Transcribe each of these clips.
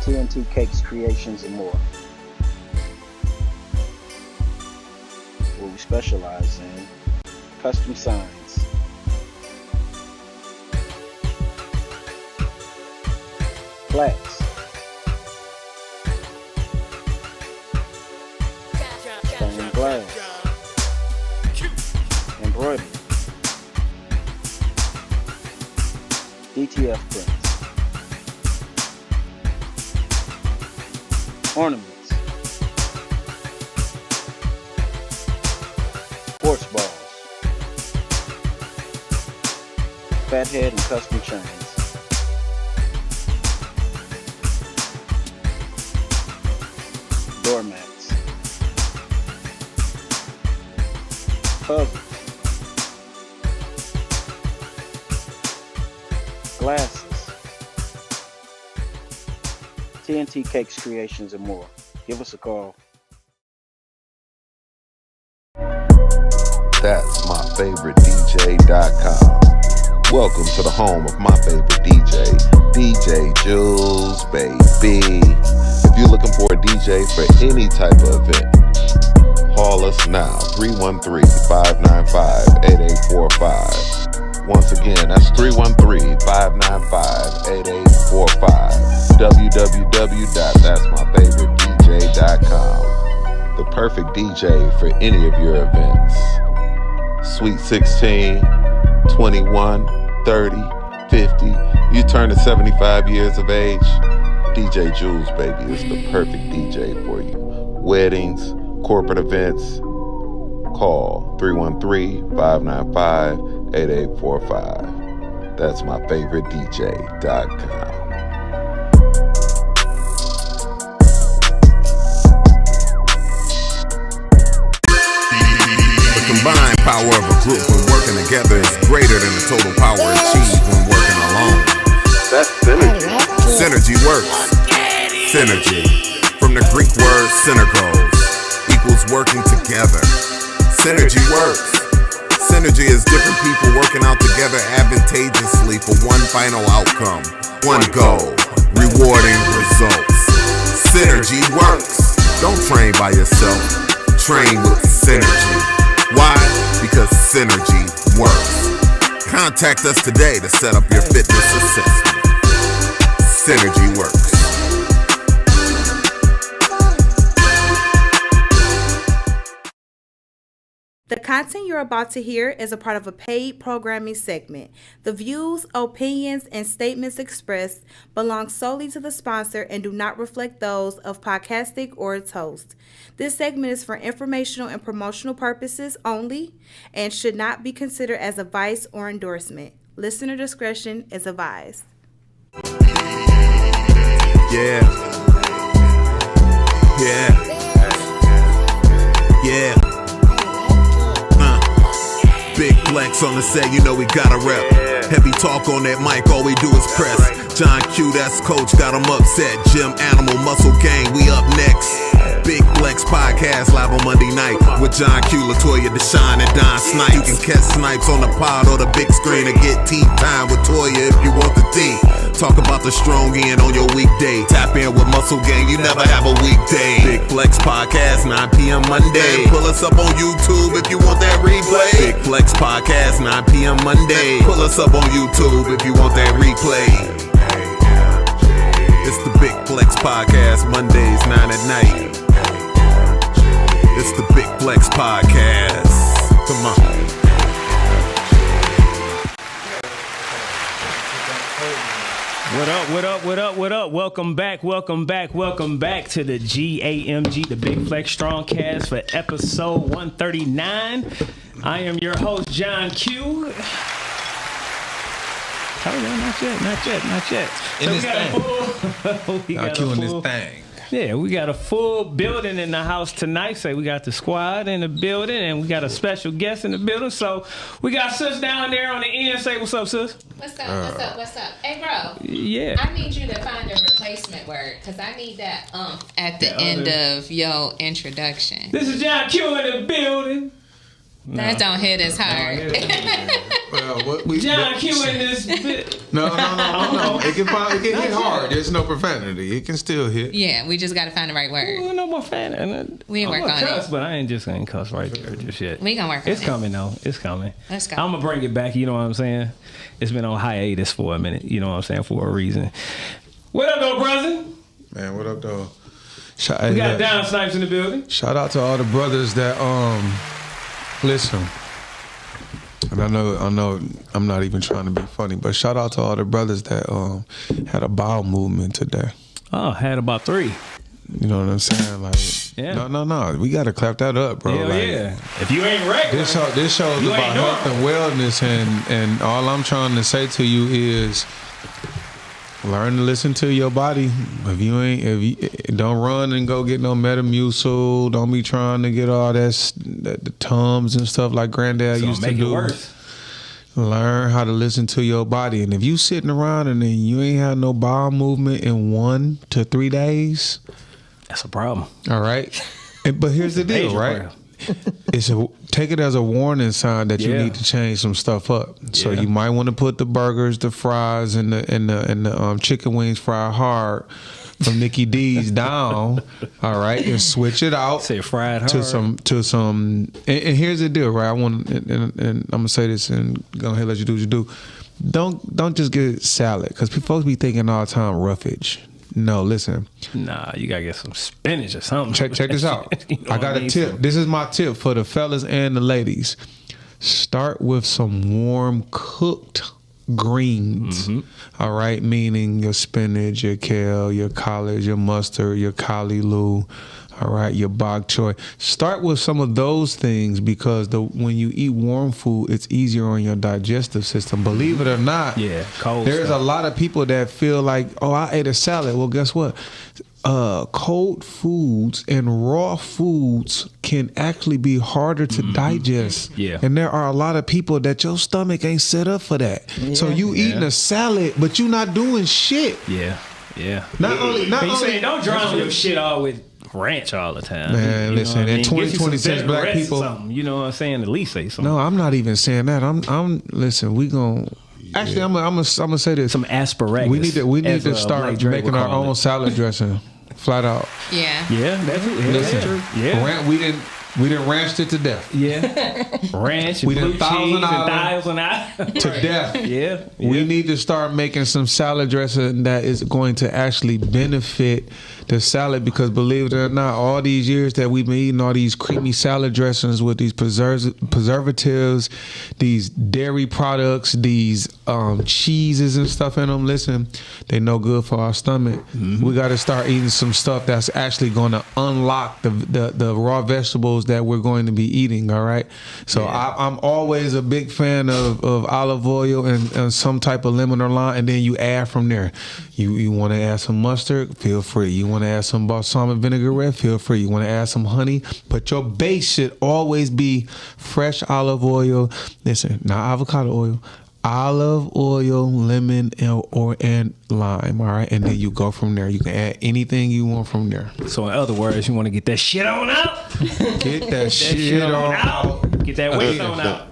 TNT Cakes, Creations, and more. Where we specialize in custom signs, plaques, stained glass, embroidery, DTF prints, ornaments, sports balls, fathead and custom chains, doormats, puzzles, glasses, TNT Cakes, Creations, and more. Give us a call. That's my favorite DJ.com. Welcome to the home of my favorite DJ, DJ Jules, baby. If you're looking for a DJ for any type of event, call us now, 313-595-8845. Once again, that's 313-595-8845. www.that'smyfavoritedj.com. The perfect DJ for any of your events. Sweet 16, 21, 30, 50. You turn to 75 years of age, DJ Jules, baby, is the perfect DJ for you. Weddings, corporate events, call 313-595-8845. That's my favorite DJ.com. The combined power of a group when working together is greater than the total power achieved when working alone. That's synergy. Synergy works. Synergy. From the Greek word synergos, equals working together. Synergy works. Synergy is different people working out together advantageously for one final outcome, one goal, rewarding results. Synergy works. Don't train by yourself. Train with synergy. Why? Because synergy works. Contact us today to set up your fitness assessment. Synergy works. The content you're about to hear is a part of a paid programming segment. The views, opinions, and statements expressed belong solely to the sponsor and do not reflect those of Podcastic or its host. This segment is for informational and promotional purposes only and should not be considered as advice or endorsement. Listener discretion is advised. Yeah. Yeah. Yeah. Big flex on the set, you know we gotta rep. Heavy talk on that mic, all we do is press. John Q, that's coach, got him upset. Gym Animal Muscle Gang, we up next. Big Flex Podcast live on Monday night with John Q, Latoya, Deshaun, and Don Snipes. You can catch Snipes on the pod or the big screen or get tea time with Toya if you want the tea. Talk about the strong end on your weekday. Tap in with Muscle Gang, you never have a weekday. Big Flex Podcast, 9 p.m. Monday. Pull us up on YouTube if you want that replay. Big Flex Podcast, 9 p.m. Monday. Pull us up on YouTube if you want that replay. It's the Big Flex Podcast, Mondays, 9 at night. It's the Big Flex Podcast. Come on. What up, what up, what up, what up? Welcome back to the G.A.M.G, the Big Flex Strongcast for episode 139. I am your host, John Q. Oh, no, not yet. In this thing. John Q in this thing. Yeah, we got a full building in the house tonight. Say we got the squad in the building, and we got a special guest in the building. So we got sis down there on the end. Say what's up, sis? What's up? Hey, bro. Yeah. I need you to find a replacement word, because I need that at the end of your introduction. This is John Q in the building. That don't hit as hard. John Q in this bit. No. It can hit hard. There's no profanity. It can still hit. Yeah, we just got to find the right word. No more fan. We work on cuss, it. but I ain't just gonna cuss right there just yet. We gonna work on it. It's coming though. It's coming. Let's go. I'm gonna bring it back. You know what I'm saying? It's been on hiatus for a minute. You know what I'm saying? For a reason. What up, though, brother? Man, what up, though? We got Down Snipes in the building. Shout out to all the brothers that listen. And I know I'm not even trying to be funny, but shout out to all the brothers that had a bowel movement today. Oh, had about 3. You know what I'm saying? Like, yeah. No. We gotta clap that up, bro. Hell like, yeah. If you ain't regular, this show is about health and wellness, and all I'm trying to say to you is learn to listen to your body. If you don't run and go get no Metamucil, don't be trying to get all the Tums and stuff like Granddad used to do. Worse. Learn how to listen to your body. And if you sitting around and then you ain't had no bowel movement in 1 to 3 days, that's a problem. All right. But here's the deal, right? Take it as a warning sign that you need to change some stuff up. So you might want to put the burgers, the fries, and the chicken wings fried hard from Nikki D's down. All right, and switch it out. Say fried hard to some. And here's the deal, right? I want and I'm gonna say this and go ahead and let you do what you do. Don't just get salad because folks be thinking all the time roughage. No, listen. Nah, you gotta get some spinach or something. Check this out. I got a tip. This is my tip for the fellas and the ladies. Start with some warm cooked greens. Mm-hmm. All right, meaning your spinach, your kale, your collards, your mustard, your kalaloo. All right, your bok choy. Start with some of those things because when you eat warm food, it's easier on your digestive system. Believe it or not, cold there's stuff. a lot of people that feel like, oh, I ate a salad. Well, guess what? Cold foods and raw foods can actually be harder to digest. Yeah. And there are a lot of people that your stomach ain't set up for that. Yeah. So you eating a salad, but you not doing shit. Yeah. Not only saying don't drown your shit all with ranch all the time. Man, listen, in 2026 black people, you know what I'm saying? At least say something. No, I'm not even saying that. I'm listen, we gon' actually I'm gonna say this. Some asparagus. We need to start making our own salad dressing. Flat out. Yeah. That's true. Yeah. We didn't ranch it to death. Yeah. Ranch, we did $1,000 to death. Yeah. We need to start making some salad dressing that is going to actually benefit the salad because believe it or not, all these years that we've been eating all these creamy salad dressings with these preservatives, these dairy products, these cheeses and stuff in them, listen, they no good for our stomach. Mm-hmm. We got to start eating some stuff that's actually going to unlock the raw vegetables that we're going to be eating, all right? So I'm always a big fan of olive oil and some type of lemon or lime, and then you add from there. You want to add some mustard, feel free. You want to add some balsamic vinaigrette, feel free. You want to add some honey, but your base should always be fresh olive oil. Listen, not avocado oil. Olive oil, lemon, and lime, all right? And then you go from there. You can add anything you want from there. So in other words, you want to get that shit on out? Get that shit on out. Get that waste on out.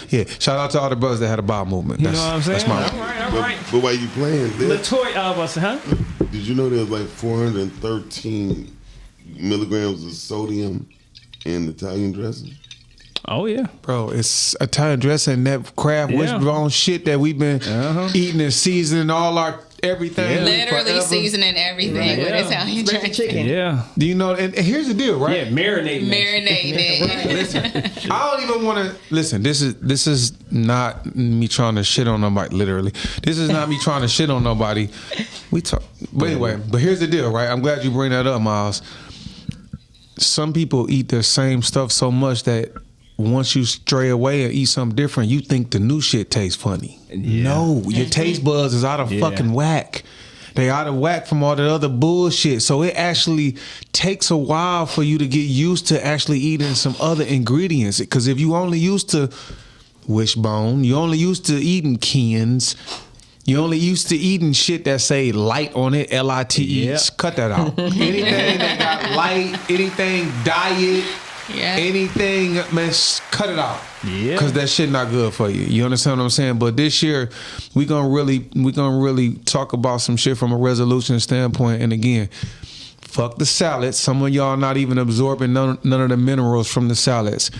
Yeah, shout out to all the brothers that had a bowel movement. You know what I'm saying? That's my all right. But while you playing this, huh? Did you know there's like 413 milligrams of sodium in Italian dressing? Oh yeah, bro, it's Italian dressing, that Kraft wishbone shit that we've been eating and seasoning all our everything. Literally seasoning everything with Italian dressing. Yeah. Do you know? And here's the deal, right? Yeah, marinating it. Listen, I don't even want to listen. This is not me trying to shit on nobody. Literally, this is not me trying to shit on nobody. We talk, but anyway. But here's the deal, right? I'm glad you bring that up, Miles. Some people eat the same stuff so much that once you stray away and eat something different, you think the new shit tastes funny. Yeah. No, your taste buds is out of fucking whack. They out of whack from all the other bullshit. So it actually takes a while for you to get used to actually eating some other ingredients. Because if you only used to wishbone, you only used to eating Ken's, you only used to eating shit that say light on it, L-I-T-E. Cut that out. Anything that got light, anything diet, Yeah. Anything, man, cut it out. Yeah. Because that shit not good for you. You understand what I'm saying? But this year, we gonna really talk about some shit from a resolution standpoint. And again, fuck the salads. Some of y'all not even absorbing none of the minerals from the salads.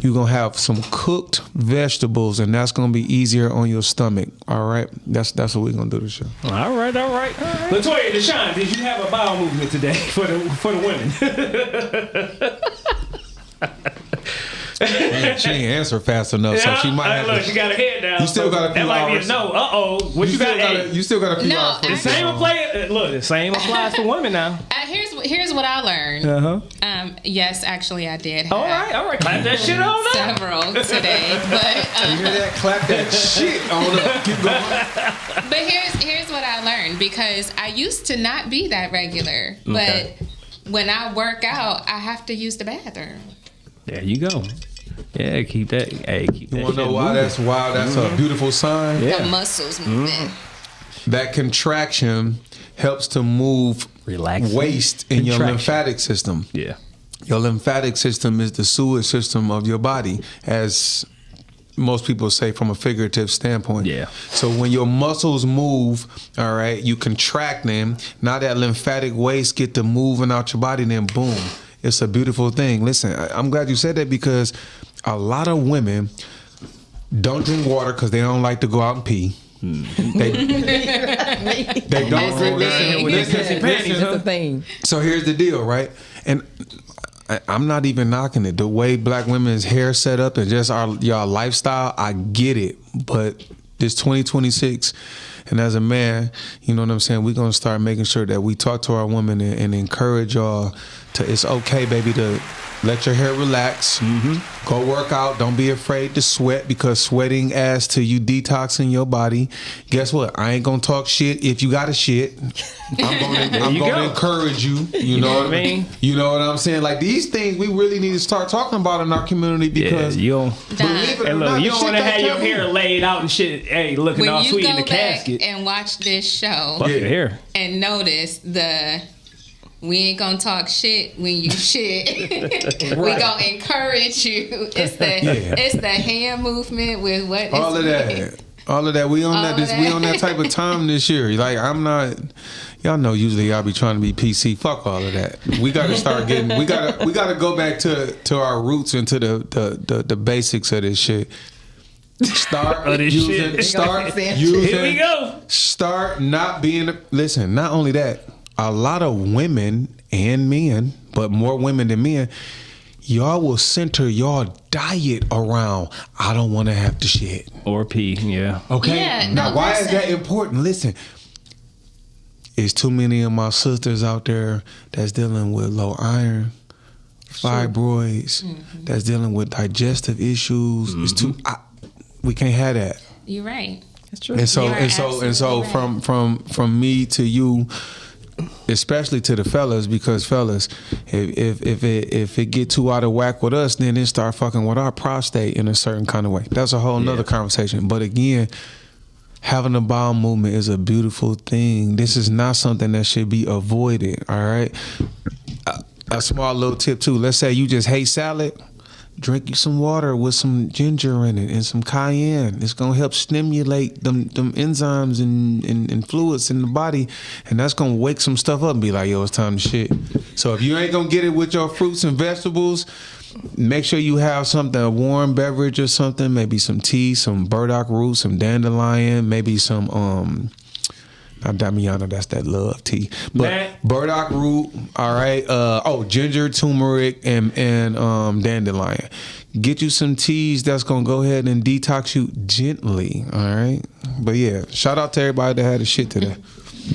You're going to have some cooked vegetables, and that's going to be easier on your stomach. All right? That's what we're going to do this year. All right. Latoya, Deshaun, did you have a bowel movement today for the women? Man, she ain't answer fast enough, so she might have look, to. she got her head down. You still got a few that might hours. be a no. What you got? You still got a few No, hours. The same apply. Look, the same applies for women now. Here's what I learned. Yes, actually, I did. Have All right. Clap that shit on up. several today, but You hear that? Clap that shit on up. Keep going. but here's what I learned, because I used to not be that regular, but when I work out, I have to use the bathroom. There you go. Yeah, keep that. Hey, keep that. You want to know shit why moving. that's a beautiful sign? Yeah. The muscles moving. That contraction helps to move Relaxing. waste in your Contraction. lymphatic system. Yeah. Your lymphatic system is the sewage system of your body, as most people say from a figurative standpoint. Yeah. So when your muscles move, all right, you contract them. Now that lymphatic waste get to moving out your body, then boom, it's a beautiful thing. Listen, I'm glad you said that, because a lot of women don't drink water because they don't like to go out and pee. They don't drink. It's a thing. So here's the deal, right? And I'm not even knocking it. The way black women's hair set up and just y'all lifestyle, I get it. But this 2026, and as a man, you know what I'm saying, we're going to start making sure that we talk to our women and encourage y'all to, it's okay, baby, to let your hair relax. Go work out. Don't be afraid to sweat, because sweating adds to you detoxing your body. Guess what? I ain't gonna talk shit if you got a shit. I'm gonna encourage you. You know what I mean? You know what I'm saying? Like, these things we really need to start talking about in our community, because you don't believe it or not, you the don't shit want to got have your taboo. hair laid out and shit. Hey, looking all When you sweet in go the back casket. and watch this show Fuck your hair. and notice we ain't gonna talk shit when you shit. We gonna encourage you. It's the hand movement with what all of that. We on we on that type of time this year. Like, I'm not. Y'all know usually y'all be trying to be PC. Fuck all of that. We gotta start getting. We gotta go back to our roots and to the basics of this shit. Start using. Here we go. Start not being. Listen. Not only that, a lot of women and men, but more women than men, y'all will center your diet around, I don't want to have to shit. Or pee, yeah. Okay? Yeah, now, no, why listen. is that important? Listen, it's too many of my sisters out there that's dealing with low iron, fibroids, that's dealing with digestive issues. It's too... we can't have that. You're right. That's true. And so You are absolutely right. from me to you, especially to the fellas, because fellas, if it get too out of whack with us, then it start fucking with our prostate in a certain kind of way. That's a whole nother conversation. But again, having a bowel movement is a beautiful thing. This is not something that should be avoided. All right. A small little tip too. Let's say you just hate salad. Drink you some water with some ginger in it and some cayenne. It's gonna help stimulate them enzymes and fluids in the body, and that's gonna wake some stuff up and be like, yo, it's time to shit. So if you ain't gonna get it with your fruits and vegetables, make sure you have something, a warm beverage or something, maybe some tea, some burdock root, some dandelion, maybe some not Damiana, that's that love tea. But burdock root, all right. Ginger, turmeric, and dandelion. Get you some teas that's gonna go ahead and detox you gently. All right. But yeah, shout out to everybody that had a shit today.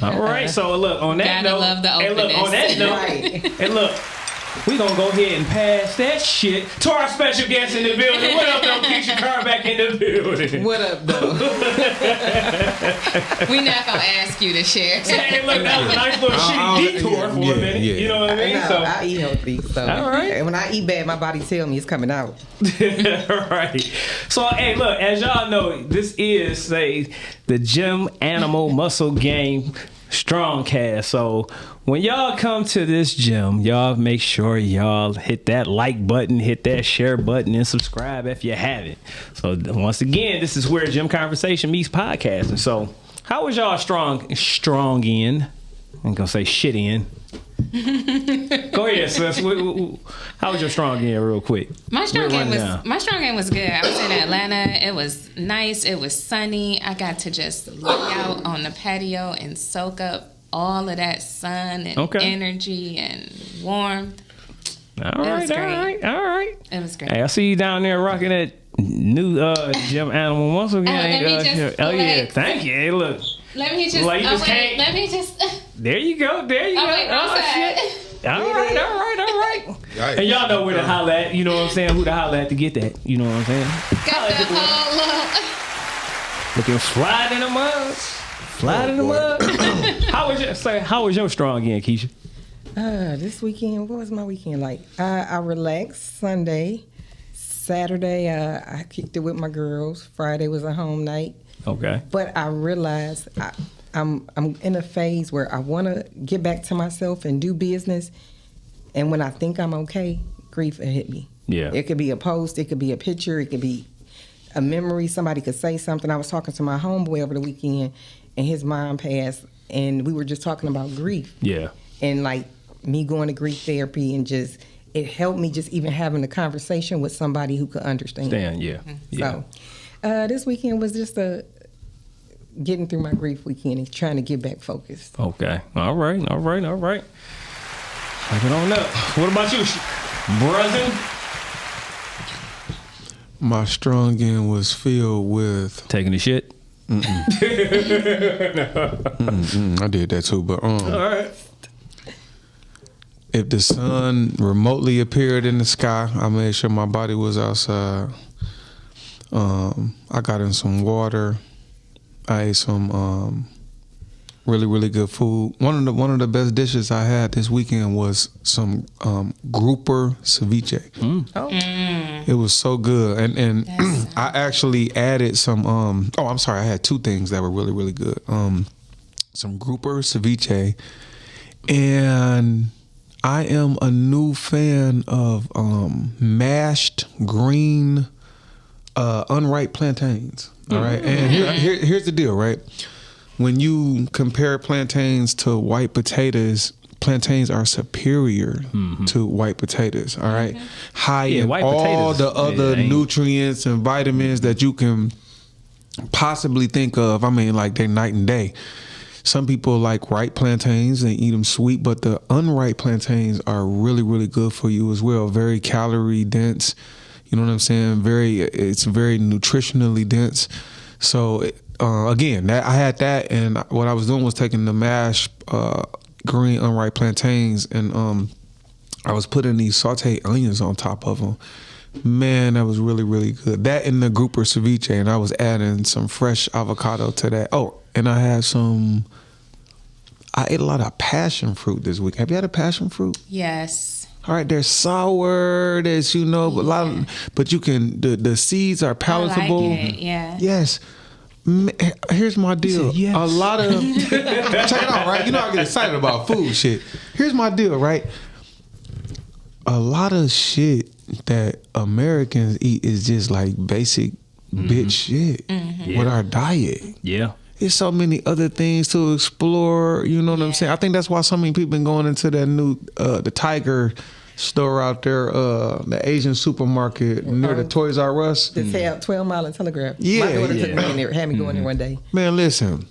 All right. So look, on that Gotta note, love the hey, look, on that openness. note, hey, look. We gonna go ahead and pass that shit to our special guest in the building. What up, though? Keisha Carr back in the building. What up, though? We not gonna ask you to share. Hey, look, that was a nice little shitty detour for a minute. Yeah. You know what I mean? No, I eat healthy. So All right. and when I eat bad, my body tell me it's coming out. Right. So, hey, look, as y'all know, this is the Gym Animal Muscle Game Strongcast. So when y'all come to this gym, y'all make sure y'all hit that like button, hit that share button, and subscribe if you haven't. So once again, this is where Gym Conversation meets podcasting. So how was y'all strong in? I'm gonna say shit in. Go ahead, sis. How was your strong in, real quick? My strong game was good. I was in Atlanta. It was nice. It was sunny. I got to just lay out on the patio and soak up all of that sun and energy and warmth. All right. It was great. Hey, I see you down there rocking that new Gym Animal Muscle Gang. Thank you. Hey, look. Let me just. Let me just. There you go. Wait, shit. All right. And y'all know where to holler at. You know what I'm saying? Who to holler at to get that. You know what I'm saying? Got the whole looking fly in the mud. How was your strong in, Keisha? This weekend, what was my weekend like? I relaxed Sunday. Saturday, I kicked it with my girls. Friday was a home night. Okay. But I realized I'm in a phase where I want to get back to myself and do business. And when I think I'm okay, grief will hit me. Yeah. It could be a post. It could be a picture. It could be a memory. Somebody could say something. I was talking to my homeboy over the weekend, and his mom passed, and we were just talking about grief. Yeah. And, like, me going to grief therapy and just, it helped me just even having a conversation with somebody who could understand. Yeah. So, this weekend was just getting through my grief weekend and trying to get back focused. Okay. All right. Take it on up. What about you, brother? My strong end was filled with taking the shit. I did that too, but all right. If the sun remotely appeared in the sky, I made sure my body was outside. I got in some water. I ate some really, really good food. One of the best dishes I had this weekend was some grouper ceviche. It was so good, and I actually added some. I'm sorry, I had two things that were really, really good. Some grouper ceviche, and I am a new fan of mashed green unripe plantains. All right, and here's the deal, right? When you compare plantains to white potatoes, plantains are superior to white potatoes. All right, high in all the other nutrients and vitamins that you can possibly think of. I mean, like, they're night and day. Some people like ripe plantains and eat them sweet, but the unripe plantains are really, really good for you as well. Very calorie dense. You know what I'm saying? It's very nutritionally dense. So again, I had that, and what I was doing was taking the mashed green unripe plantains, and I was putting these sauteed onions on top of them. Man, that was really, really good. That and the grouper ceviche, and I was adding some fresh avocado to that. Oh, and I ate a lot of passion fruit this week. Have you had a passion fruit? Yes. All right, they're sour. There's, but you can. The seeds are palatable. I like it, yeah. Yes. Here's my deal. Yes. A lot of check it out, right? You know I get excited about food shit. Here's my deal, right? A lot of shit that Americans eat is just like basic bitch shit with our diet. Yeah. There's so many other things to explore. You know what I'm saying? I think that's why so many people been going into that new the Tiger store out there, the Asian supermarket near the Toys R Us. The 12 Mile and Telegraph. Yeah, my daughter took me in there, had me go in there one day. Man, listen,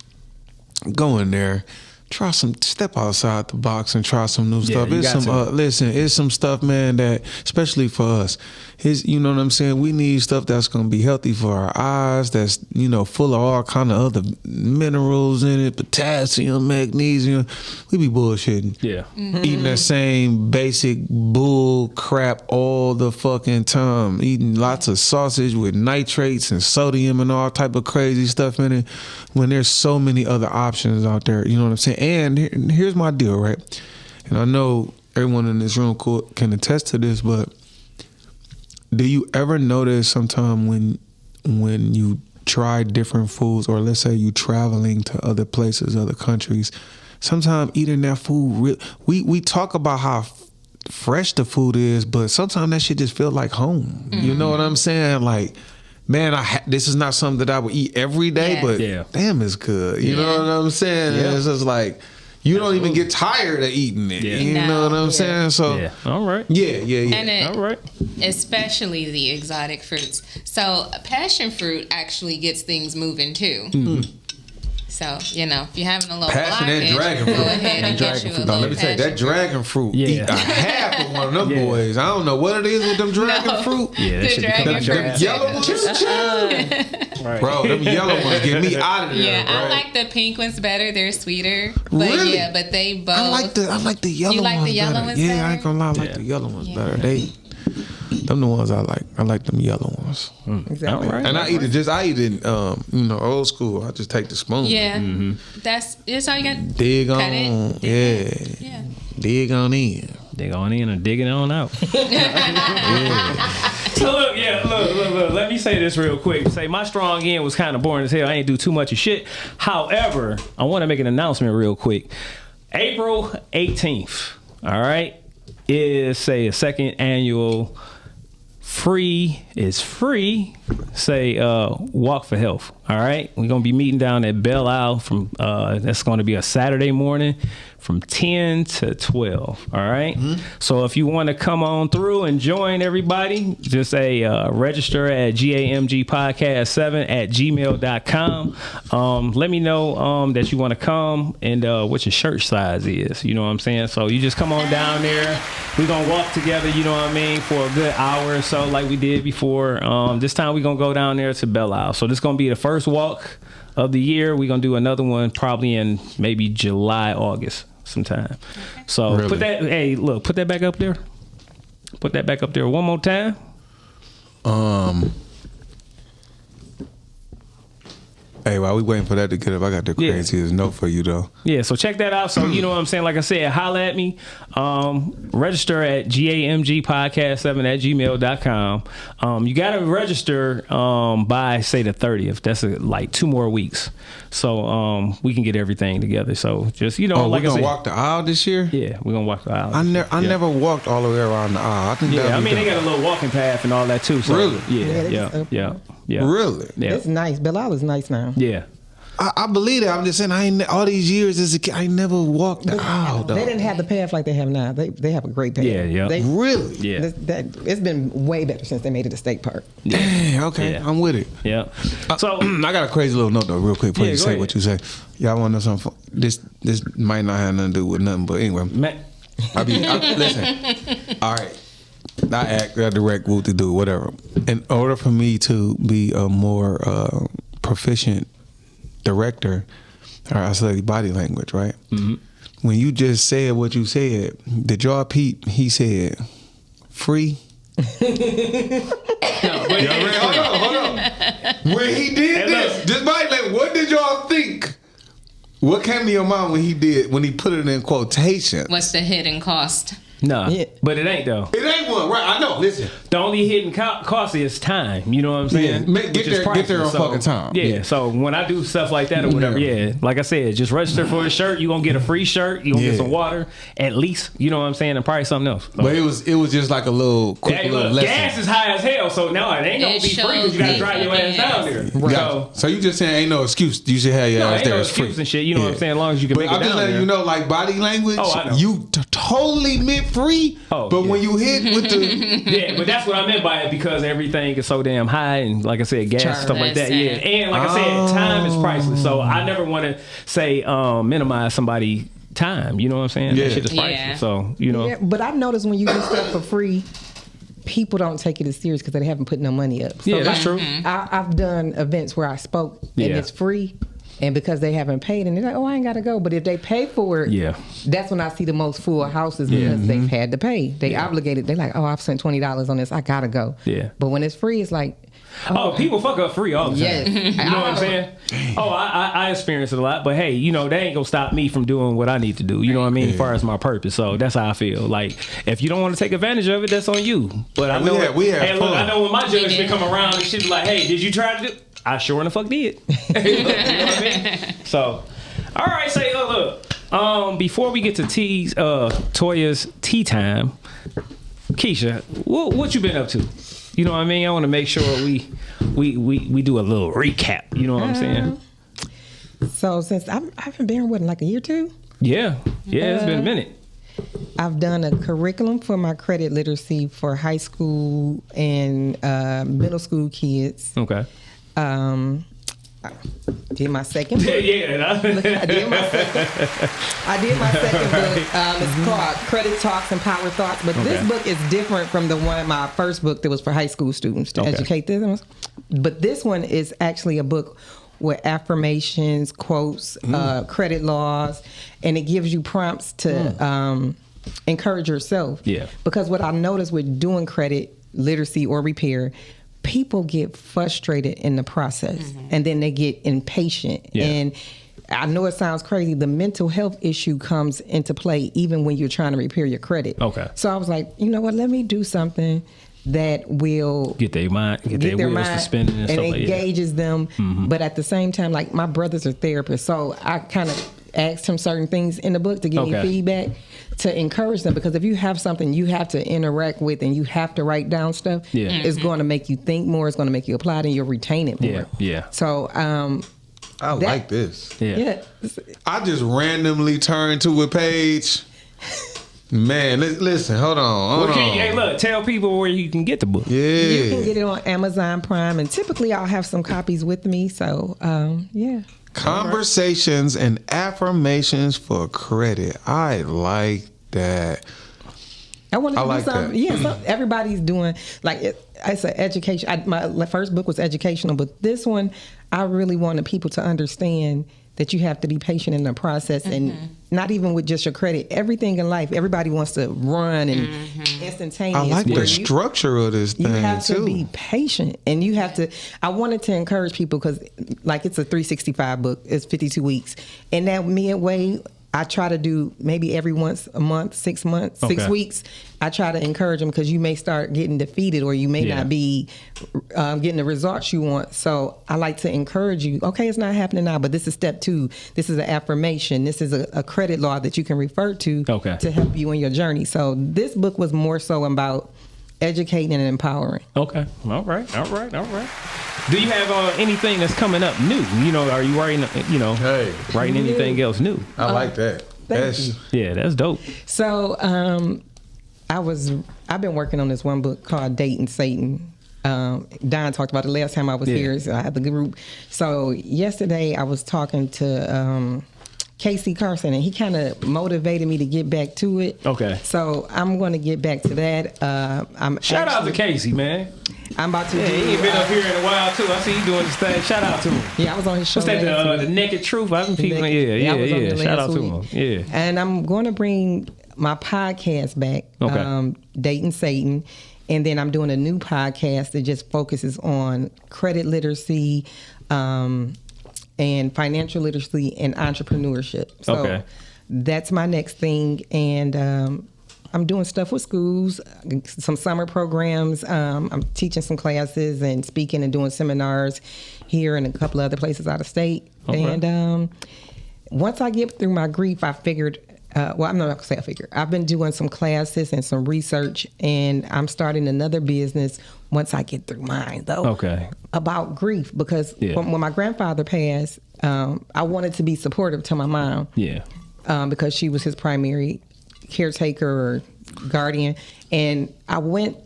go in there. Step outside the box and try some new stuff. It's some, it's some stuff, man, that, especially for us, you know what I'm saying? We need stuff that's going to be healthy for our eyes, that's, full of all kind of other minerals in it, potassium, magnesium. We be bullshitting. Yeah. Eating that same basic bull crap all the fucking time. Eating lots of sausage with nitrates and sodium and all type of crazy stuff in it, when there's so many other options out there. You know what I'm saying? And here's my deal, right? And I know everyone in this room can attest to this, but do you ever notice sometime when you try different foods, or let's say you traveling to other places, other countries, sometimes eating that food, we talk about how fresh the food is, but sometimes that shit just feel like home. You know what I'm saying? Like, man, this is not something that I would eat every day, but damn, it's good. You know what I'm saying? Yeah. It's just like, you don't even get tired of eating it. You know what I'm saying? So, all right. And all right. Especially the exotic fruits. So, passion fruit actually gets things moving too. So, you know, if you're having a little passion and dragon fruit. Go ahead and get you a little let me tell you, that dragon fruit, eat a half of one of them boys. I don't know what it is with them dragon fruit. Yeah, that the dragon fruit. Them yellow ones. Right. Bro, them yellow ones get me out of there. Yeah, bro. I like the pink ones better. They're sweeter. But really? But they both. I like the yellow ones. You like the yellow better. ones Yeah, better? I ain't gonna lie, I like the yellow ones better. Them the ones I like. I like them yellow ones. Exactly. All right. And I eat it old school. I just take the spoon. Yeah. That's all you got. Dig Cut on. it. Yeah. Dig on in. Dig on in and digging on out. So look. Let me say this real quick. Say my strong end was kind of boring as hell. I ain't do too much of shit. However, I want to make an announcement real quick. April 18th. All right, is a second annual free Walk for Health. All right, we're gonna be meeting down at Belle Isle from that's gonna be a Saturday morning from 10 to 12. All right. So if you want to come on through and join everybody, just register at G.A.M.G podcast 7@gmail.com. Let me know that you want to come and what your shirt size is. You know what I'm saying? So you just come on down there. We're gonna walk together, you know what I mean, for a good hour or so like we did before. This time we're gonna go down there to Belle Isle. So this is gonna be the first walk of the year. We're gonna do another one probably in maybe July, August sometime. So really? put that back up there. Put that back up there one more time. Hey, while we waiting for that to get up, I got the craziest note for you though. Yeah, so check that out. So you know what I'm saying? Like I said, holla at me. Register at G.A.M.G podcast 7@gmail.com. You gotta register by say the 30th. That's like 2 more weeks. So we can get everything together. So just like we're gonna I said, walk the aisle this year? Yeah, we're gonna walk the aisle. I never walked all the way around the aisle. I think they got a little walking path and all that too. So, really? Yeah. Really? Yeah. It's nice. Belle Isle is nice now. Yeah. I believe it. I'm just saying, all these years as a kid, I never walked the aisle. Though. They didn't have the path like they have now. They have a great path. Yeah. Really? Yeah. It's been way better since they made it a state park. Yeah. Okay, I'm with it. Yeah. So I got a crazy little note though, real quick before you say what you say. Y'all want to know something? This might not have nothing to do with nothing, but anyway. Listen. All right. I act, I direct, what to do, whatever. In order for me to be a more proficient director, I study body language, right? Mm-hmm. When you just said what you said, did y'all peep? He said, free. Hold on. When he did this body language, what did y'all think? What came to your mind when he put it in quotation? What's the hidden cost? No, but it ain't though. It ain't one, right? I know. Listen, the only hidden cost is time. You know what I'm saying? Yeah. Get there on fucking time. Yeah. So when I do stuff like that or whatever, like I said, just register for a shirt. You gonna get a free shirt. You gonna get some water at least. You know what I'm saying? And probably something else. So, but it was just like a little quick little lesson. Gas is high as hell, so no, it ain't gonna be free because you gotta drive your ass down there. Right. So you just saying ain't no excuse. You should have your ass there. It's free and shit. You know what I'm saying? As long as you can make it down there. I'm just letting you know, like body language. Oh, I know. You totally meant free. But when you hit with the but that's what I meant by it because everything is so damn high and like I said, gas stuff like that. Yeah, and like I said, time is priceless. So I never want to say minimize somebody's time. You know what I'm saying? That shit is priceless. So Yeah, but I've noticed when you get stuff for free, people don't take it as serious because they haven't put no money up. So that's true. I've done events where I spoke and it's free. And because they haven't paid, and they're like, "Oh, I ain't gotta go." But if they pay for it, that's when I see the most full houses because they've had to pay. They obligated. They're like, "Oh, I've spent $20 on this. I gotta go." Yeah. But when it's free, it's like, people fuck up free all the time. Yes. You know what I'm saying? I experience it a lot, but hey, they ain't gonna stop me from doing what I need to do. You know what I mean? As far as my purpose. So that's how I feel. Like if you don't want to take advantage of it, that's on you. But I know I know when my judgment come around and shit's like, "Hey, did you try to do?" I sure in the fuck did. You know what I mean? So, all right, say, look. Before we get to Toya's tea time, Keisha, what you been up to? You know what I mean? I want to make sure we do a little recap. You know what I'm saying? So since I haven't been with like a year or two. Yeah, it's been a minute. I've done a curriculum for my credit literacy for high school and middle school kids. Okay. I did my second book. I did my second book. It's called Credit Talks and Power Thoughts. But this book is different from my first book that was for high school students to educate them. But this one is actually a book with affirmations, quotes, credit laws, and it gives you prompts to encourage yourself. Yeah. Because what I noticed with doing credit literacy or repair, people get frustrated in the process and then they get impatient. Yeah. And I know it sounds crazy. The mental health issue comes into play even when you're trying to repair your credit. Okay. So I was like, you know what? Let me do something that will get their wheels to spinning and stuff like that. Engages them. But at the same time, like my brothers are therapists, so I kind of asked him certain things in the book to give me feedback to encourage them, because if you have something you have to interact with and you have to write down stuff, it's going to make you think more, it's going to make you apply it, and you'll retain it more. So I like this. Yeah. I just randomly turned to a page. Man, listen, hold on. Hey, look, tell people where you can get the book. Yeah. You can get it on Amazon Prime, and typically I'll have some copies with me, so yeah. Conversations and affirmations for credit. I like that. I want to do something. Yeah, everybody's doing like it's an education. My first book was educational, but this one I really wanted people to understand that you have to be patient in the process, and not even with just your credit. Everything in life, everybody wants to run and instantaneous. I like the structure of this thing, too. You have to be patient, and you have to. I wanted to encourage people because, like, it's a 365 book. It's 52 weeks, and that midway, I try to do maybe every once a month, 6 months, 6 weeks. I try to encourage them because you may start getting defeated, or you may not be getting the results you want. So I like to encourage you. Okay, it's not happening now, but this is step 2. This is an affirmation. This is a credit law that you can refer to help you in your journey. So this book was more so about educating and empowering. Okay. All right. Do you have anything that's coming up new? You know, are you writing, writing anything else new? I like that. That's dope. So I've been working on this one book called Dating Satan. Don talked about it last time I was here. So I had the group. So yesterday I was talking to Casey Carson, and he kind of motivated me to get back to it. Okay. So I'm going to get back to that. Shout out to Casey, man. I'm about to do... he ain't been up here in a while, too. I see you doing this thing. Shout out to him. Yeah, I was on his show. What's that, the Naked Truth? I've been people... Yeah. Shout out to him. Yeah. And I'm going to bring my podcast back, Dating Satan. And then I'm doing a new podcast that just focuses on credit literacy, and financial literacy and entrepreneurship. So that's my next thing. And I'm doing stuff with schools, some summer programs. I'm teaching some classes and speaking and doing seminars here and a couple of other places out of state. And once I get through my grief, I figured, I'm not going to say I figured. I've been doing some classes and some research, and I'm starting another business once I get through mine, though, about grief. Because when my grandfather passed, I wanted to be supportive to my mom. Because she was his primary caretaker or guardian. And I went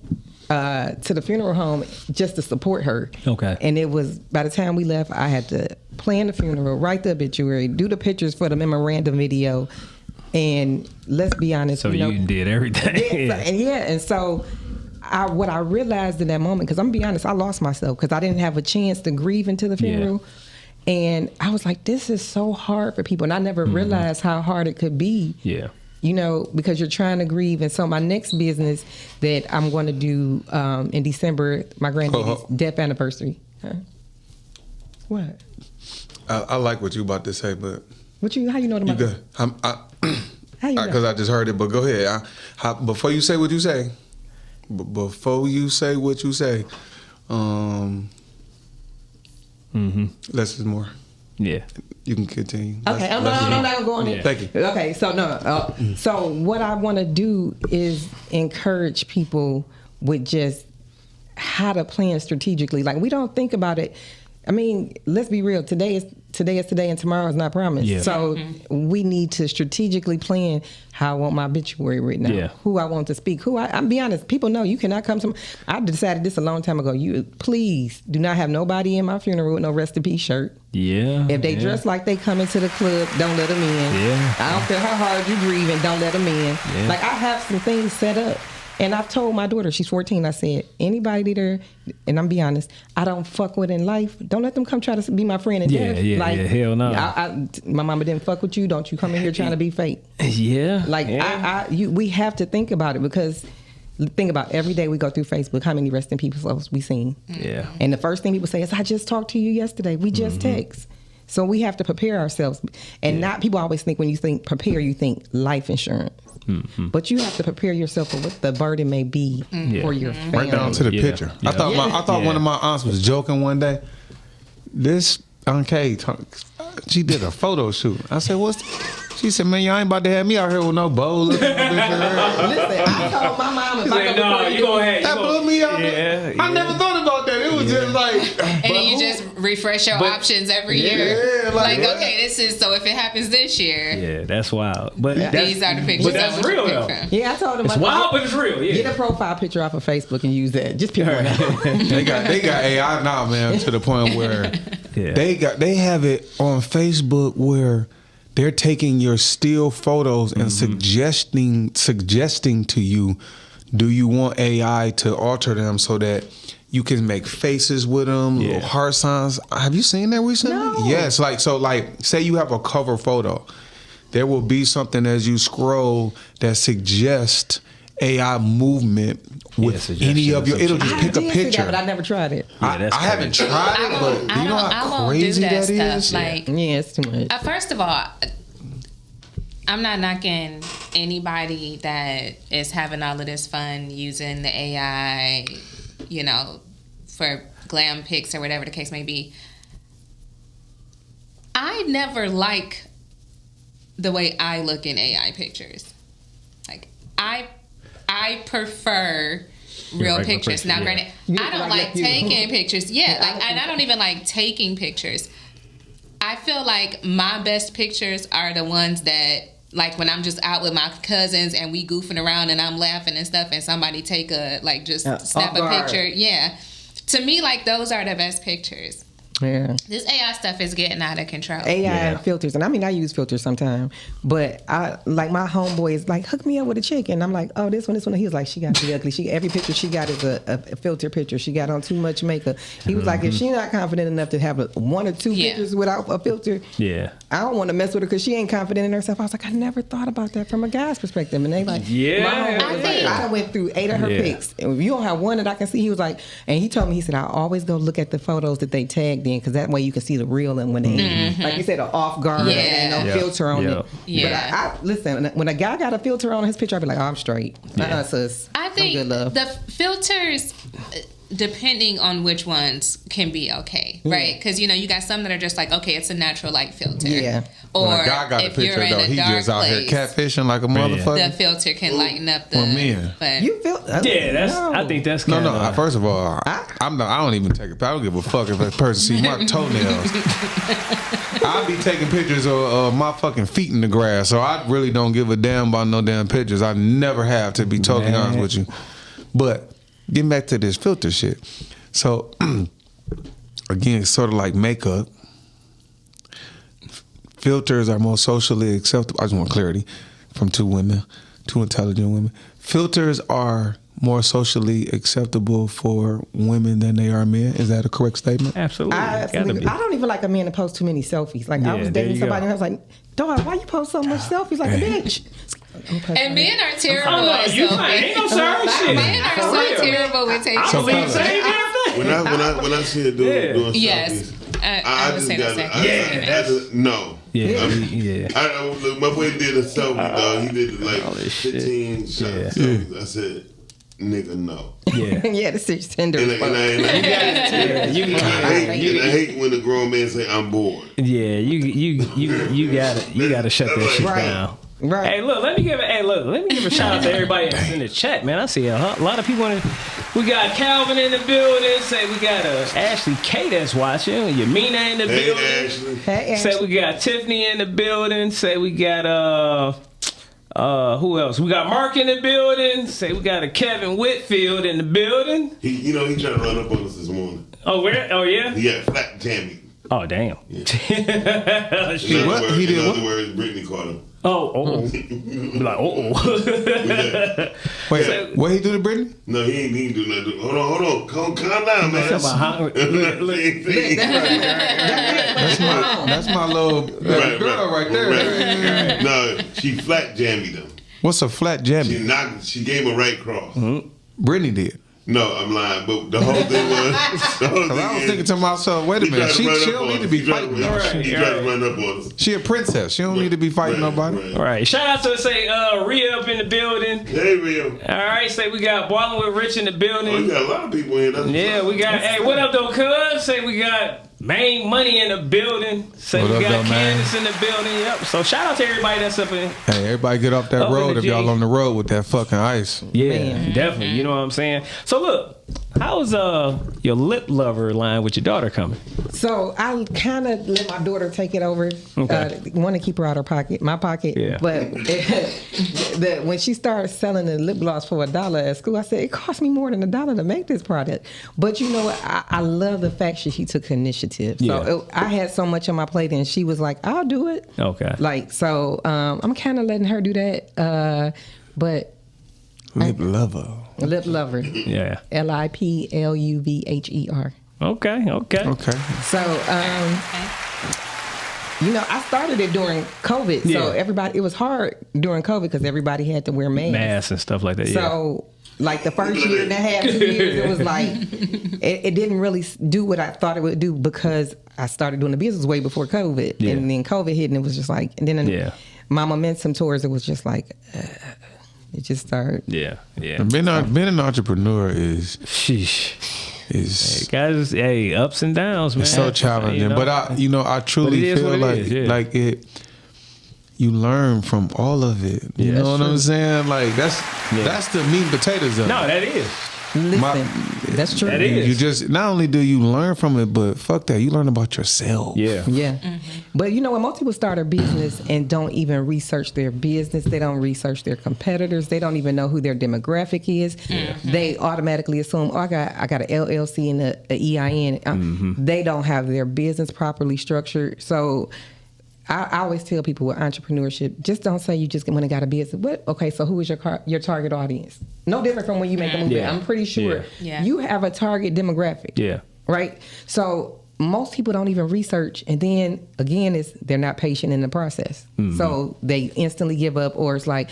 to the funeral home just to support her. And it was, by the time we left, I had to plan the funeral, write the obituary, do the pictures for the memorandum video. And let's be honest. So you did everything. And so what I realized in that moment, because I'm going to be honest, I lost myself because I didn't have a chance to grieve into the funeral. And I was like, this is so hard for people. And I never realized how hard it could be. Because you're trying to grieve. And so my next business that I'm going to do in December, my granddaddy's death anniversary. What? I like what you about to say, but... How you know about that? How you know? Because I just heard it, but go ahead. Before you say what you say, less is more. Yeah. You can continue. Okay, I'm not gonna go on it. Thank you. Okay, so so what I want to do is encourage people with just how to plan strategically. Like, we don't think about it. I mean, let's be real. Today is today, and tomorrow is not promised. Yeah. So we need to strategically plan how I want my obituary written out, who I want to speak, I'm be honest, people know you cannot come to. I decided this a long time ago. You please do not have nobody in my funeral with no rest in peace shirt. Yeah. If they dress like they coming to the club, don't let them in. Yeah. I don't care how hard you grieving, don't let them in. Yeah. Like, I have some things set up. And I've told my daughter, she's 14, I said, anybody there, and I'm be honest, I don't fuck with in life, don't let them come try to be my friend in death. Like, hell no. My mama didn't fuck with you, don't you come in here trying to be fake. Yeah. Like, we have to think about it, because think about every day we go through Facebook, how many rest in peace we seen. Yeah. And the first thing people say is, I just talked to you yesterday. We just text. So we have to prepare ourselves. And not, people always think when you think prepare, you think life insurance. Mm-hmm. But you have to prepare yourself for what the burden may be for your family. Right down to the picture. Yeah. I thought one of my aunts was joking one day. This Aunt Kay, she did a photo shoot. I said, she said, man, y'all ain't about to have me out here with no bowl. Listen, I told my mom that blew me up. Yeah, I never thought about that. It was just like, and then you just refresh your options every year. Okay, this is, so if it happens this year, yeah, that's wild. But these are the pictures. But that's real though. Yeah, I told them it's wild, but it's real. Yeah. Get a profile picture off of Facebook and use that. Just pick one out. They got AI now, man, to the point where they have it on Facebook where they're taking your still photos and suggesting to you, do you want AI to alter them so that you can make faces with them, little heart signs? Have you seen that recently? No. Yes, say you have a cover photo. There will be something as you scroll that suggests AI movement with any of your. It'll just pick a picture. That, but I never tried it. I haven't tried it, but you know how crazy that is. Like, it's too much. First of all, I'm not knocking anybody that is having all of this fun using the AI, for glam pics or whatever the case may be. I never like the way I look in AI pictures. Like, I prefer real pictures. Now, granted, I don't like taking pictures. And I don't even like taking pictures. I feel like my best pictures are the ones that, like, when I'm just out with my cousins and we goofing around and I'm laughing and stuff and somebody take snap a picture. Yeah. To me, like, those are the best pictures. Yeah. This AI stuff is getting out of control. AI and filters. And I use filters sometimes. But I like, my homeboy is like, hook me up with a chick. And I'm like, oh, this one. He was like, she got to be ugly. Every picture she got is a filter picture. She got on too much makeup. He was like, if she's not confident enough to have one or two pictures without a filter, I don't want to mess with her because she ain't confident in herself. I was like, I never thought about that from a guy's perspective. And they like, my homeboy was like, I went through 8 of her pics. And if you don't have one that I can see, he was like, and he told me, he said, I always go look at the photos that they tagged in, because that way you can see the real and when they, like you said, an off guard and no filter on it. Yeah. But I listen, when a guy got a filter on his picture, I'd be like, oh, I'm straight. Sis. I think the filters, depending on which ones, can be okay, right? Because you got some that are just like, okay, it's a natural light filter. Yeah. Or when a guy got if a picture, you're in though, he just out here catfishing like a motherfucker. The filter can lighten up the. Man. But you feel? I think that's kind of. No. First of all, I don't even take it. I don't give a fuck if a person see my toenails. I'll be taking pictures of my fucking feet in the grass, so I really don't give a damn about no damn pictures. I never have, to be totally honest with you. But getting back to this filter shit. So, again, it's sort of like makeup. Filters are more socially acceptable. I just want clarity from two intelligent women. Filters are more socially acceptable for women than they are men. Is that a correct statement? Absolutely. I don't even like a man to post too many selfies. Like, I was dating somebody and I was like, dog, why you post so much selfies? Like, bitch. And men are terrible. Oh, no, you ain't no sorry shit. Men are so terrible with taking selfies. When I see a dude doing selfies, I just got no. My boy did a selfie, dog. He did like 15 shots. I said, nigga, no. Yeah. Yeah, the shit's tender. And I hate when the grown man say, I'm bored. Yeah, you gotta shut that shit down. Right. Hey, look, let me give a shout out to everybody that's in the chat, man. I see a lot of people we got Calvin in the building. Say we got Ashley K that's watching. Yamina in the building. Ashley. Hey, Say we got Tiffany in the building. Say we got who else? We got Mark in the building. Say we got a Kevin Whitfield in the building. He tried to run up on us this morning. Oh, where? Oh, yeah? Yeah, flat jammy. Oh, damn. Yeah. In other words, Brittany caught him. Oh. Like, Wait, what he do to Brittany? No, he ain't do nothing. Hold on. Calm down, man. That's my little girl right there. Right. No, she flat jammed him. What's a flat jammy? She gave him a right cross. Mm-hmm. Brittany did. No, I'm lying. But the whole thing was. I was thinking to myself, wait a minute. She don't need to be fighting. He tried to run up on us. She a princess. She don't need to be fighting nobody. All right. Shout out to Rhea up in the building. Hey, Rhea. All right. Say we got Ballin' with Rich in the building. Oh, you got a lot of people in. We got. Hey, what up though, cuz? Say we got Main Money in the building. Say we got Candace in the building. Yep. So shout out to everybody that's up in. Hey, everybody get off that road if y'all on the road with that fucking ice. Yeah, definitely. You know what I'm saying? So look, how's your lip lover line with your daughter coming? So I kind of let my daughter take it over. Okay. Want to keep her out of my pocket. Yeah. But when she started selling the lip gloss for $1 at school, I said, it cost me more than $1 to make this product. But you know what? I love the fact that she took initiative. So I had so much on my plate, and she was like, I'll do it. Okay. So I'm kind of letting her do that. But Lip lover. Yeah. LIPLUVHER. Okay. So, I started it during COVID. Yeah. So it was hard during COVID because everybody had to wear masks. And stuff like that. So, like the first year and a half, 2 years, it was like, it didn't really do what I thought it would do because I started doing the business way before COVID. Yeah. And then COVID hit and it was just like, and then my momentum towards it was just like, it just started. Yeah. Being an entrepreneur is guys, ups and downs, man. It's so challenging. But I truly feel like it. You learn from all of it. You know what I'm saying? Like that's the meat and potatoes of it. No, that is. Listen, that's true. That is. You just not only do you learn from it, but fuck that, you learn about yourself. Yeah. Mm-hmm. But you know when most people start a business and don't even research their business, they don't research their competitors, they don't even know who their demographic is. Mm-hmm. They automatically assume, I got an LLC and a EIN. They don't have their business properly structured. So I always tell people with entrepreneurship, just don't say you just went and got a business. Okay, so who is your target audience? No different from when you make a movie. I'm pretty sure you have a target demographic. Yeah. Right? So most people don't even research, and then again, they're not patient in the process. Mm-hmm. So they instantly give up, or it's like,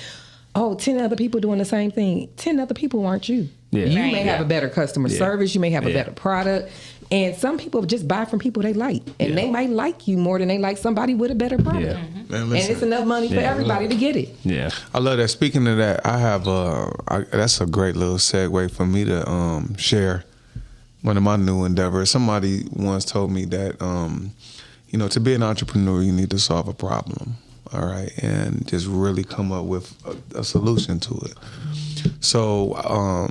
10 other people doing the same thing. 10 other people aren't you. Yeah. You may have a better customer service. You may have a better product. And some people just buy from people they like. And they might like you more than they like somebody with a better product. Yeah. And it's enough money for everybody to get it. Yeah. I love that. Speaking of that, I have that's a great little segue for me to share one of my new endeavors. Somebody once told me that, to be an entrepreneur, you need to solve a problem. All right. And just really come up with a solution to it. So,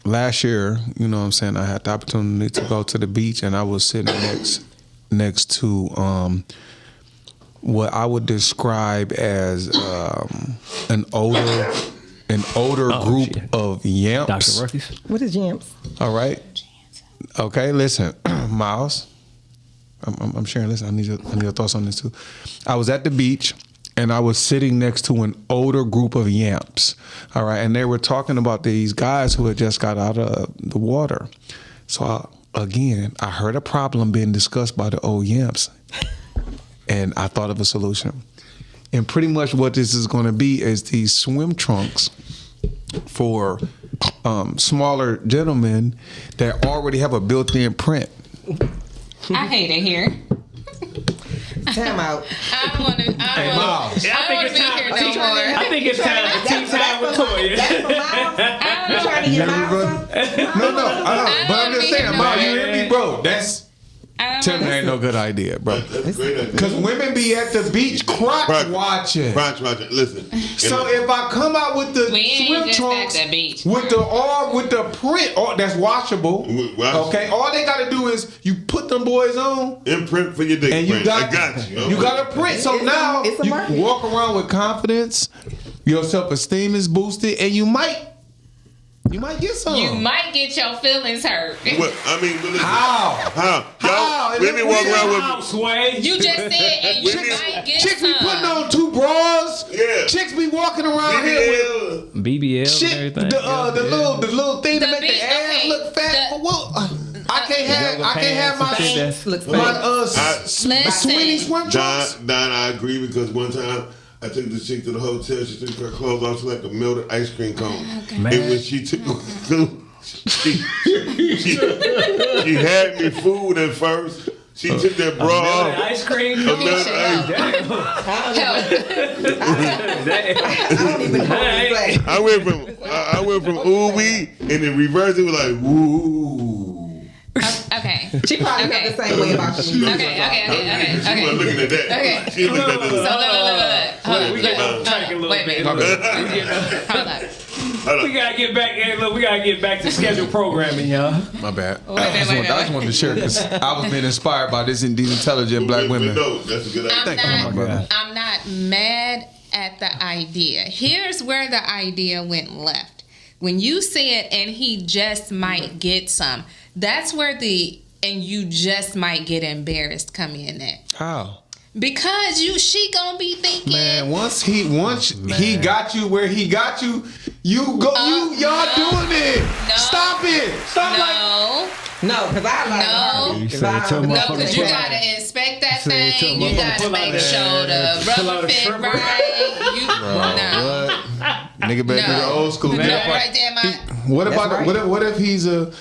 last year, you know what I'm saying, I had the opportunity to go to the beach, and I was sitting next to what I would describe as an older group of yamps. Dr. Rucky's? What is yamps? All right. Okay, listen, Miles, I'm sharing this. I need your thoughts on this too. I was at the beach, and I was sitting next to an older group of yamps, all right? And they were talking about these guys who had just got out of the water. So, I heard a problem being discussed by the old yamps, and I thought of a solution. And pretty much what this is going to be is these swim trunks for smaller gentlemen that already have a built-in print. I hate it here. Time out. I don't want to. I think it's time. I think it's time for tea time with Toya. I don't in your mouth? No. But I'm just saying, Ma, you hear me, bro? That's. Tell me that ain't no good idea, bro. That's a great idea. Because women be at the beach crotch watching. Crotch watching. Listen. So if I come out with the swim trunks with the print, that's washable. Okay, all they got to do is you put them boys on, imprint for your dick. And you got you. You got a print. So now you walk around with confidence. Your self-esteem is boosted, and you might get some. You might get your feelings hurt. Well, I mean, listen. How? Y'all, women walk around with. You just said, and you might get chicks some. Chicks be putting on 2 bras. Yeah. Chicks be walking around here with BBL shit, and everything. The little thing to make the ass look fat. I can't have my Sweeney swim trunks. Don, I agree because one time I took the chick to the hotel. She took her clothes off. She like a melted ice cream cone. Okay. And when she took she had me food at first. She took that bra off. Ice cream cone. I went from ooh wee and then reverse it was like woo. Okay. She probably felt the same way about you. Okay. She wasn't looking at that. Okay. She looked at Hold on. We gotta get back. Hey, look, we gotta get back to scheduled programming, y'all. My bad. I just wanted to share because I was being inspired by these intelligent black women. That's a good idea. I'm not mad at the idea. Here's where the idea went left. When you said, and he just might get some, that's where and you just might get embarrassed come in at. How? Because she gonna be thinking, man, once he got you where he got you, y'all doing it. No, Stop it. No, because I like because you gotta inspect that thing. You gotta make sure the rubber fit right. Nigga better do the old school. Right there, what if he's a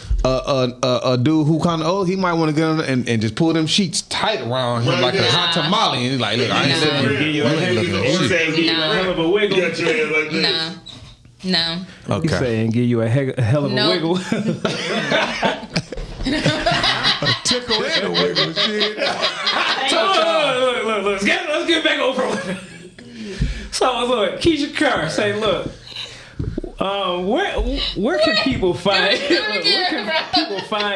dude who kind of old? He might want to get on and just pull them sheets tight around him like a hot tamale, and he's like, look, I ain't letting you give you a hell of a wiggle. No. Okay. He's saying give you a hell of a wiggle. A tickle and a wiggle, shit. Look. Let's get back over. So look, Keisha Kerr say, look, where can people find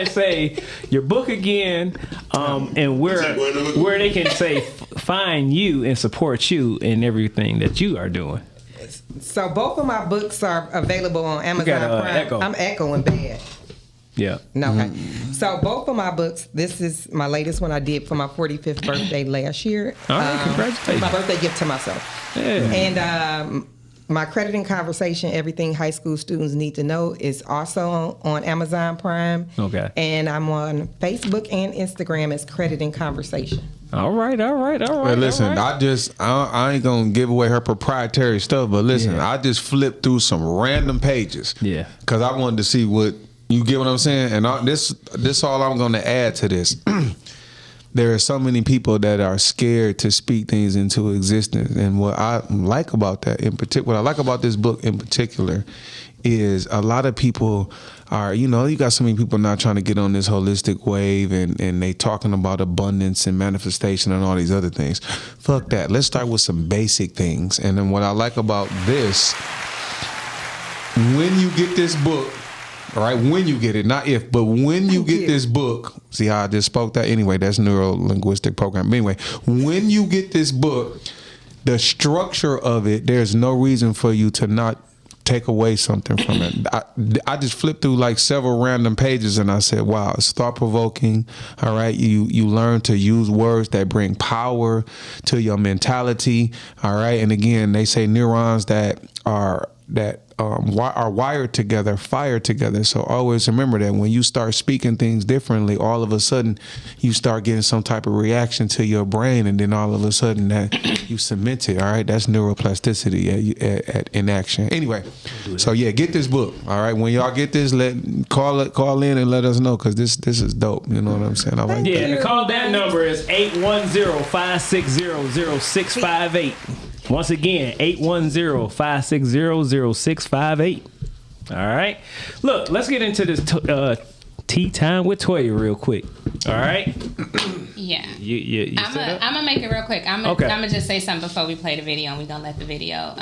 say your book again, and where they can say find you and support you in everything that you are doing. So both of my books are available on Amazon Prime. Echo. I'm echoing bad. Yeah. No. Okay. So both of my books. This is my latest one I did for my 45th birthday last year. All right, congratulations. My birthday gift to myself. Yeah. And my Credit and Conversation, Everything High School Students Need to Know, is also on Amazon Prime. Okay. And I'm on Facebook and Instagram as Credit and Conversation. All right. Well, listen, I ain't gonna give away her proprietary stuff, but listen, I just flipped through some random pages. Yeah. Because I wanted to see what you get what I'm saying, and this all I'm gonna add to this. There are so many people that are scared to speak things into existence, and what I like about that in particular, what I like about this book in particular, is a lot of people are, you got so many people not trying to get on this holistic wave, and they talking about abundance and manifestation and all these other things. Fuck that. Let's start with some basic things. And then what I like about this, when you get this book, all right, when you get it, not if, but when you get this book, see how I just spoke that? Anyway, that's neuro-linguistic programming. Anyway, when you get this book, the structure of it, there's no reason for you to not take away something from it. I just flipped through like several random pages and I said, wow, it's thought-provoking. All right, you learn to use words that bring power to your mentality. All right, and again, they say neurons that are wired together, fire together. So always remember that when you start speaking things differently, all of a sudden you start getting some type of reaction to your brain, and then all of a sudden that you cement it. All right, that's neuroplasticity in action. Anyway, so yeah, get this book. All right, when y'all get this, call in and let us know, because this is dope. You know what I'm saying? I like that. And call that number is 810-560-0658. Once again, 810-560-0658. All right. Look, let's get into this tea time with Toya real quick. All right. Yeah. You I'm gonna make it real quick. I'm gonna just say something before we play the video, and we're gonna let the video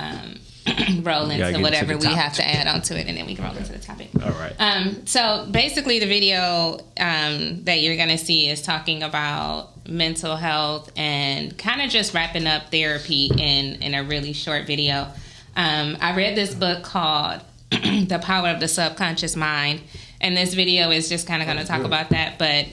roll into whatever we have to add onto it, and then we can roll into the topic. All right. So basically, the video that you're gonna see is talking about mental health and kind of just wrapping up therapy in a really short video. I read this book called The Power of the Subconscious Mind, and this video is just kind of going to talk about that. But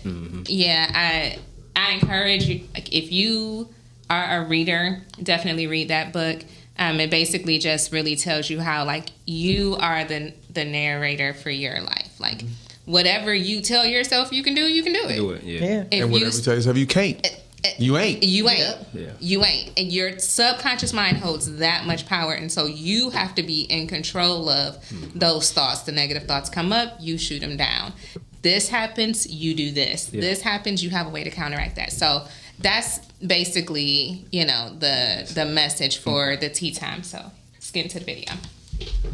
yeah, I encourage you, like, if you are a reader, definitely read that book. It basically just really tells you how, like, you are the narrator for your life. Like, whatever you tell yourself you can do it. Do it, yeah. And whatever you tell yourself you can't, you ain't. You ain't. Yeah. You ain't. And your subconscious mind holds that much power. And so you have to be in control of those thoughts. The negative thoughts come up, you shoot them down. This happens, you do this. Yeah. This happens, you have a way to counteract that. So that's basically, the message for the tea time. So let's get into the video.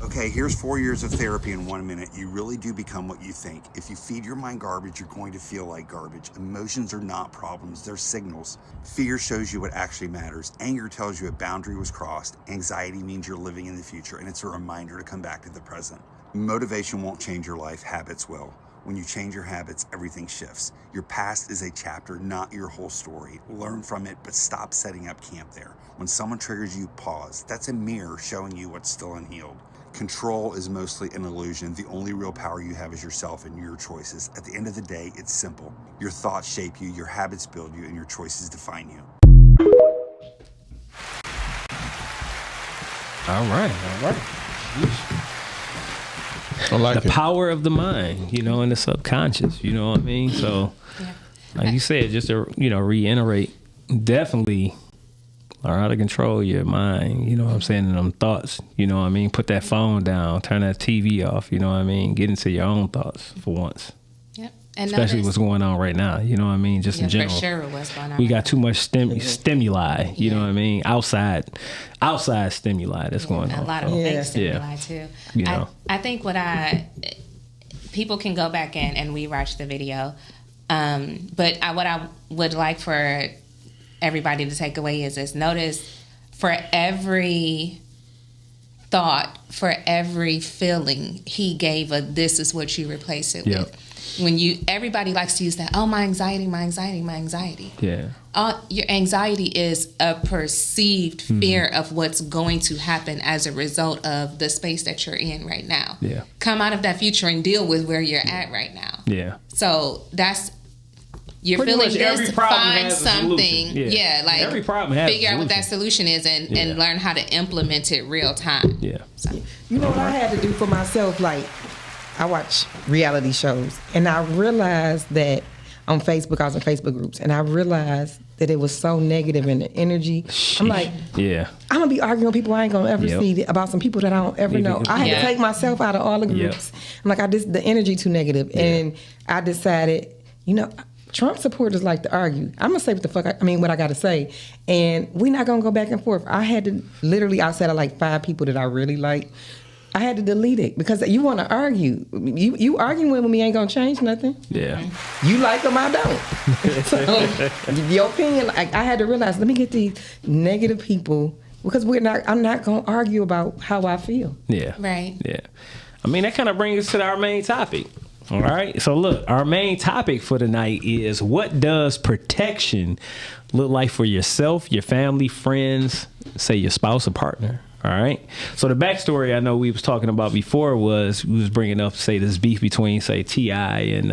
Okay, here's 4 years of therapy in 1 minute. You really do become what you think. If you feed your mind garbage, you're going to feel like garbage. Emotions are not problems, they're signals. Fear shows you what actually matters. Anger tells you a boundary was crossed. Anxiety means you're living in the future, and it's a reminder to come back to the present. Motivation won't change your life, habits will. When you change your habits, everything shifts. Your past is a chapter, not your whole story. Learn from it, but stop setting up camp there. When someone triggers you, pause. That's a mirror showing you what's still unhealed. Control is mostly an illusion. The only real power you have is yourself and your choices. At the end of the day, it's simple. Your thoughts shape you, your habits build you, and your choices define you. All right. I like the power of the mind, and the subconscious, you know what I mean? So, like you said, just to, reiterate, definitely learn how to control your mind, you know what I'm saying, and them thoughts, you know what I mean? Put that phone down, turn that TV off, you know what I mean? Get into your own thoughts for once. Yep. And especially what's going on right now, you know what I mean? Just in general. For sure what's going on. We got too much stimuli, you know what I mean? Outside stimuli that's going on. A lot of fake stimuli too. I think people can go back in and rewatch the video. But what I would like for everybody to take away is notice, for every thought, for every feeling, he gave this is what you replace it with. When everybody likes to use that, my anxiety. Yeah. Your anxiety is a perceived fear of what's going to happen as a result of the space that you're in right now. Yeah. Come out of that future and deal with where you're at right now. Yeah. So that's, you're pretty feeling this, find something. Like every problem has figure out what that solution is and learn how to implement it real time. Yeah. So. You know what I had to do for myself? Like, I watch reality shows, and I realized that on Facebook, I was in Facebook groups, and I realized that it was so negative in the energy. I'm like, I'm gonna be arguing with people I ain't gonna ever see about some people that I don't ever know. I had to take myself out of all the groups. I'm like, the energy too negative, and I decided, Trump supporters like to argue. I'm gonna say what I gotta say, and we're not gonna go back and forth. I had to literally, outside of like 5 people that I really like, I had to delete it because you want to argue. You arguing with me ain't gonna change nothing. Yeah. You like them, I don't. So, your opinion, I had to realize. Let me get these negative people because I'm not gonna argue about how I feel. Yeah. Right. Yeah. I mean, that kind of brings us to our main topic. All right. So look, our main topic for tonight is, what does protection look like for yourself, your family, friends, say your spouse or partner? All right. So the backstory I know we was talking about before was we was bringing up, say, this beef between, say, T.I. and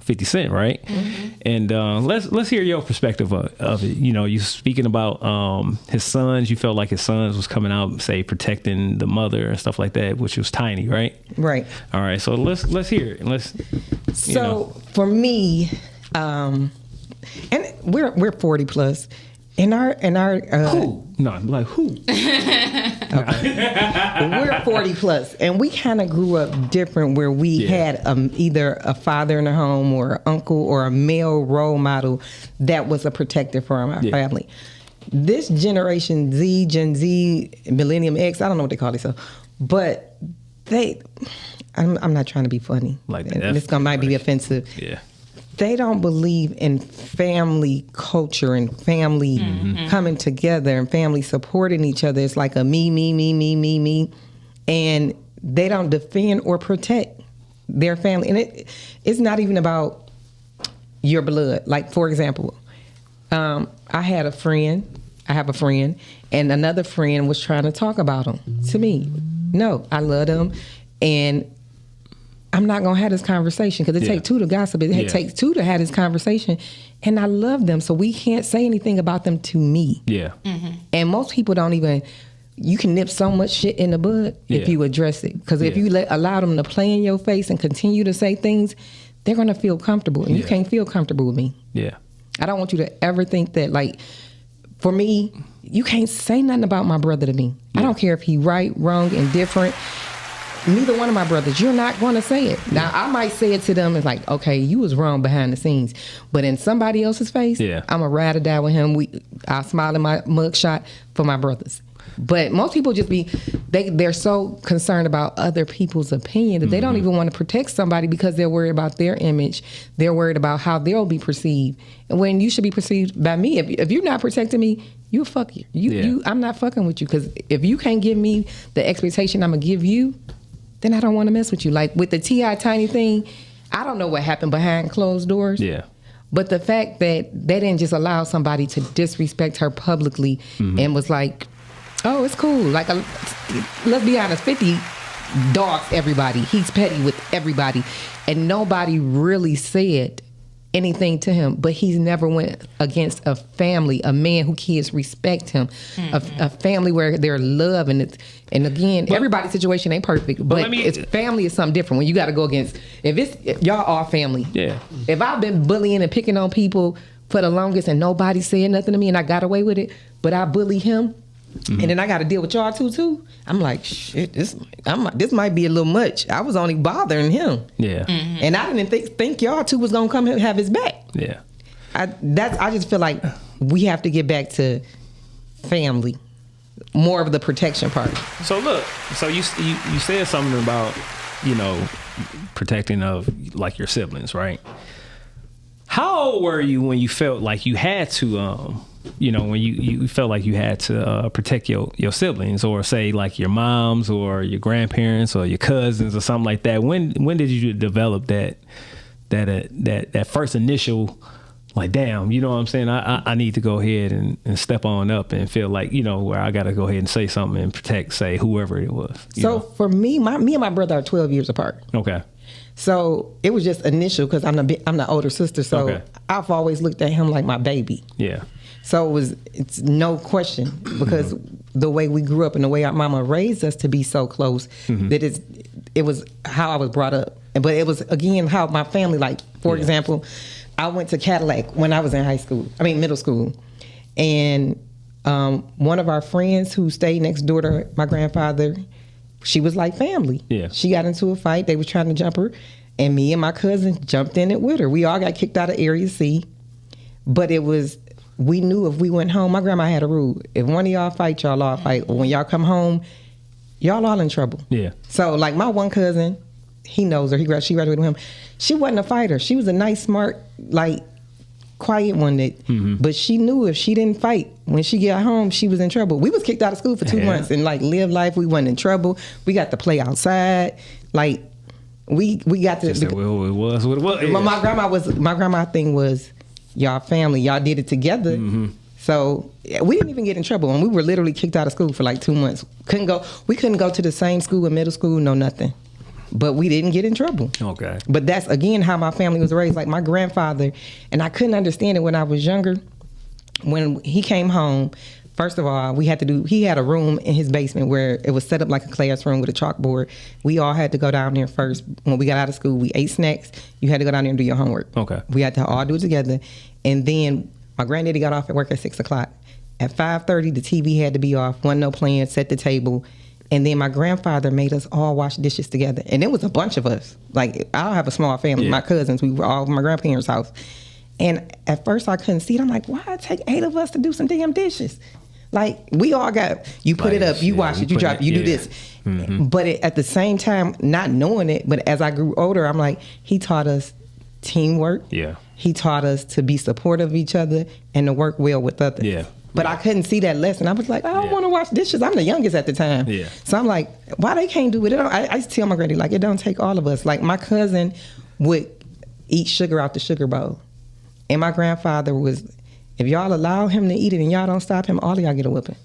50 Cent, right? Mm-hmm. And let's hear your perspective of it. You speaking about his sons. You felt like his sons was coming out, say, protecting the mother and stuff like that, which was Tiny, right? Right. All right. So let's hear it. And for me, and we're 40 plus. In our who? No, like who? We're 40 plus, and we kind of grew up different, where we had either a father in the home or an uncle or a male role model that was a protector for our family. This generation Z, Gen Z, Millennium X, I don't know what they call themselves, but I'm not trying to be funny. Like this might be offensive. Yeah. They don't believe in family culture and family coming together and family supporting each other. It's like a me. And they don't defend or protect their family. And it's not even about your blood. Like, for example, I have a friend, and another friend was trying to talk about him to me. No, I love them, and I'm not going to have this conversation because it takes two to gossip. It takes two to have this conversation, and I love them, so we can't say anything about them to me. Yeah. And most people don't even... You can nip so much shit in the bud if you address it. Because if you allow them to play in your face and continue to say things, they're going to feel comfortable. And you can't feel comfortable with me. Yeah. I don't want you to ever think that, like, for me, you can't say nothing about my brother to me. I don't care if he right, wrong, indifferent. Neither one of my brothers, you're not going to say it. Now, I might say it to them as like, okay, you was wrong behind the scenes. But in somebody else's face, I'm going to ride or die with him. I'll smile in my mugshot for my brothers. But most people just they're so concerned about other people's opinion that they don't even want to protect somebody because they're worried about their image. They're worried about how they'll be perceived. And when you should be perceived by me, if you're not protecting me, you a fucker. I'm not fucking with you, because if you can't give me the expectation I'm going to give you, then I don't want to mess with you. Like with the T.I. Tiny thing, I don't know what happened behind closed doors. Yeah. But the fact that they didn't just allow somebody to disrespect her publicly and was like, oh, it's cool. Like, let's be honest, 50 dogs everybody. He's petty with everybody. And nobody really said anything to him, but he's never went against a family, a man who kids respect him, a family where they're loved. And again, everybody's situation ain't perfect, but family is something different when you got to go against, if y'all are family. Yeah. If I've been bullying and picking on people for the longest and nobody said nothing to me and I got away with it, but I bully him, and then I got to deal with y'all too. I'm like, shit, this might be a little much. I was only bothering him. Yeah. And I didn't think y'all two was gonna come and have his back. Yeah. I just feel like we have to get back to family, more of the protection part. So look, you said something about, protecting of like your siblings, right? How old were you when you felt like you had to when you felt like you had to protect your siblings, or say like your moms or your grandparents or your cousins or something like that? When did you develop that first initial, like, damn, you know what I'm saying? I need to go ahead and step on up and feel like, where I got to go ahead and say something and protect, say, whoever it was. For me, me and my brother are 12 years apart. Okay. So it was just initial because I'm the older sister. So I've always looked at him like my baby. Yeah. So it's no question, because the way we grew up and the way our mama raised us to be so close, that it was how I was brought up. But it was, again, how my family, like, for example, I went to Cadillac when I was in middle school. And one of our friends who stayed next door to my grandfather, she was like family. Yeah. She got into a fight. They was trying to jump her. And me and my cousin jumped in it with her. We all got kicked out of Area C. But we knew if we went home, my grandma had a rule. If one of y'all fight, y'all all fight. Or when y'all come home, y'all all in trouble. Yeah. So, like, my one cousin, he knows her. She graduated with him. She wasn't a fighter. She was a nice, smart, like, quiet one but she knew if she didn't fight, when she got home, she was in trouble. We was kicked out of school for 2 months and, like, lived life. We wasn't in trouble. We got to play outside. Like, we got to... It was what it was. Yeah. My grandma thing was, y'all family, y'all did it together. So we didn't even get in trouble, and we were literally kicked out of school for like 2 months. We couldn't go to the same school in middle school, no nothing. But we didn't get in trouble. Okay. But that's, again, how my family was raised. Like, my grandfather, and I couldn't understand it when I was younger. When he came home, first of all, he had a room in his basement where it was set up like a classroom with a chalkboard. We all had to go down there first. When we got out of school, we ate snacks. You had to go down there and do your homework. Okay. We had to all do it together. And then my granddaddy got off at work at 6 o'clock. At 5:30, the TV had to be off. Wasn't no plan, set the table. And then my grandfather made us all wash dishes together. And it was a bunch of us. Like, I don't have a small family. Yeah. My cousins, we were all at my grandparents' house. And at first I couldn't see it. I'm like, why it take 8 of us to do some damn dishes? Like, we all got, you put it up, you watch it, you drop it, you do this. But at the same time, not knowing it, but as I grew older, I'm like, he taught us teamwork. Yeah. He taught us to be supportive of each other and to work well with others. Yeah. But I couldn't see that lesson. I was like, I don't want to wash dishes. I'm the youngest at the time. Yeah. So I'm like, why they can't do it? I used to tell my granny, like, it don't take all of us. Like, my cousin would eat sugar out the sugar bowl. And my grandfather was, if y'all allow him to eat it and y'all don't stop him, all of y'all get a whipping.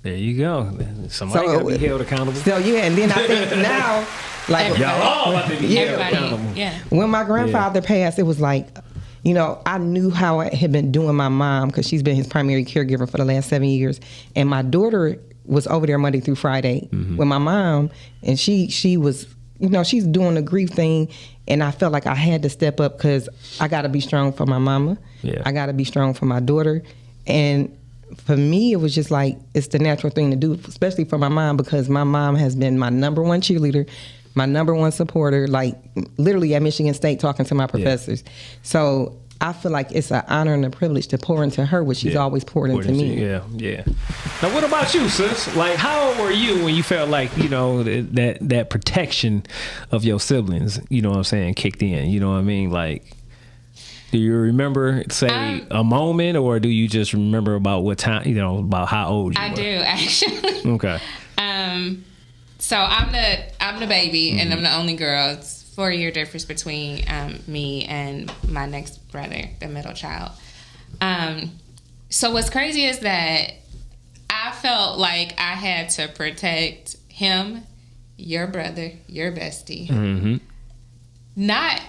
There you go. Somebody got to be held accountable. So, yeah, and then I think now, like, y'all all have to be held accountable. Yeah. When my grandfather passed, it was like, you know, I knew how I had been doing my mom because she's been his primary caregiver for the last 7 years. And my daughter was over there Monday through Friday with my mom. And she was, you know, she's doing the grief thing. And I felt like I had to step up because I got to be strong for my mama. Yeah. I got to be strong for my daughter. And for me, it was just like, it's the natural thing to do, especially for my mom, because my mom has been my number one cheerleader, my number one supporter, like literally at Michigan State talking to my professors. So I feel like it's an honor and a privilege to pour into her what she's always poured into me. Yeah. Now, what about you, sis? Like, how old were you when you felt like, you know, that protection of your siblings, you know what I'm saying, kicked in? You know what I mean? Like, do you remember, say, a moment, or do you just remember about what time, you know, about how old you were? I do, actually. Okay. So I'm the baby, and I'm the only girl. It's 4-year difference between me and my next brother, the middle child. So what's crazy is that I felt like I had to protect him, your brother, your bestie, not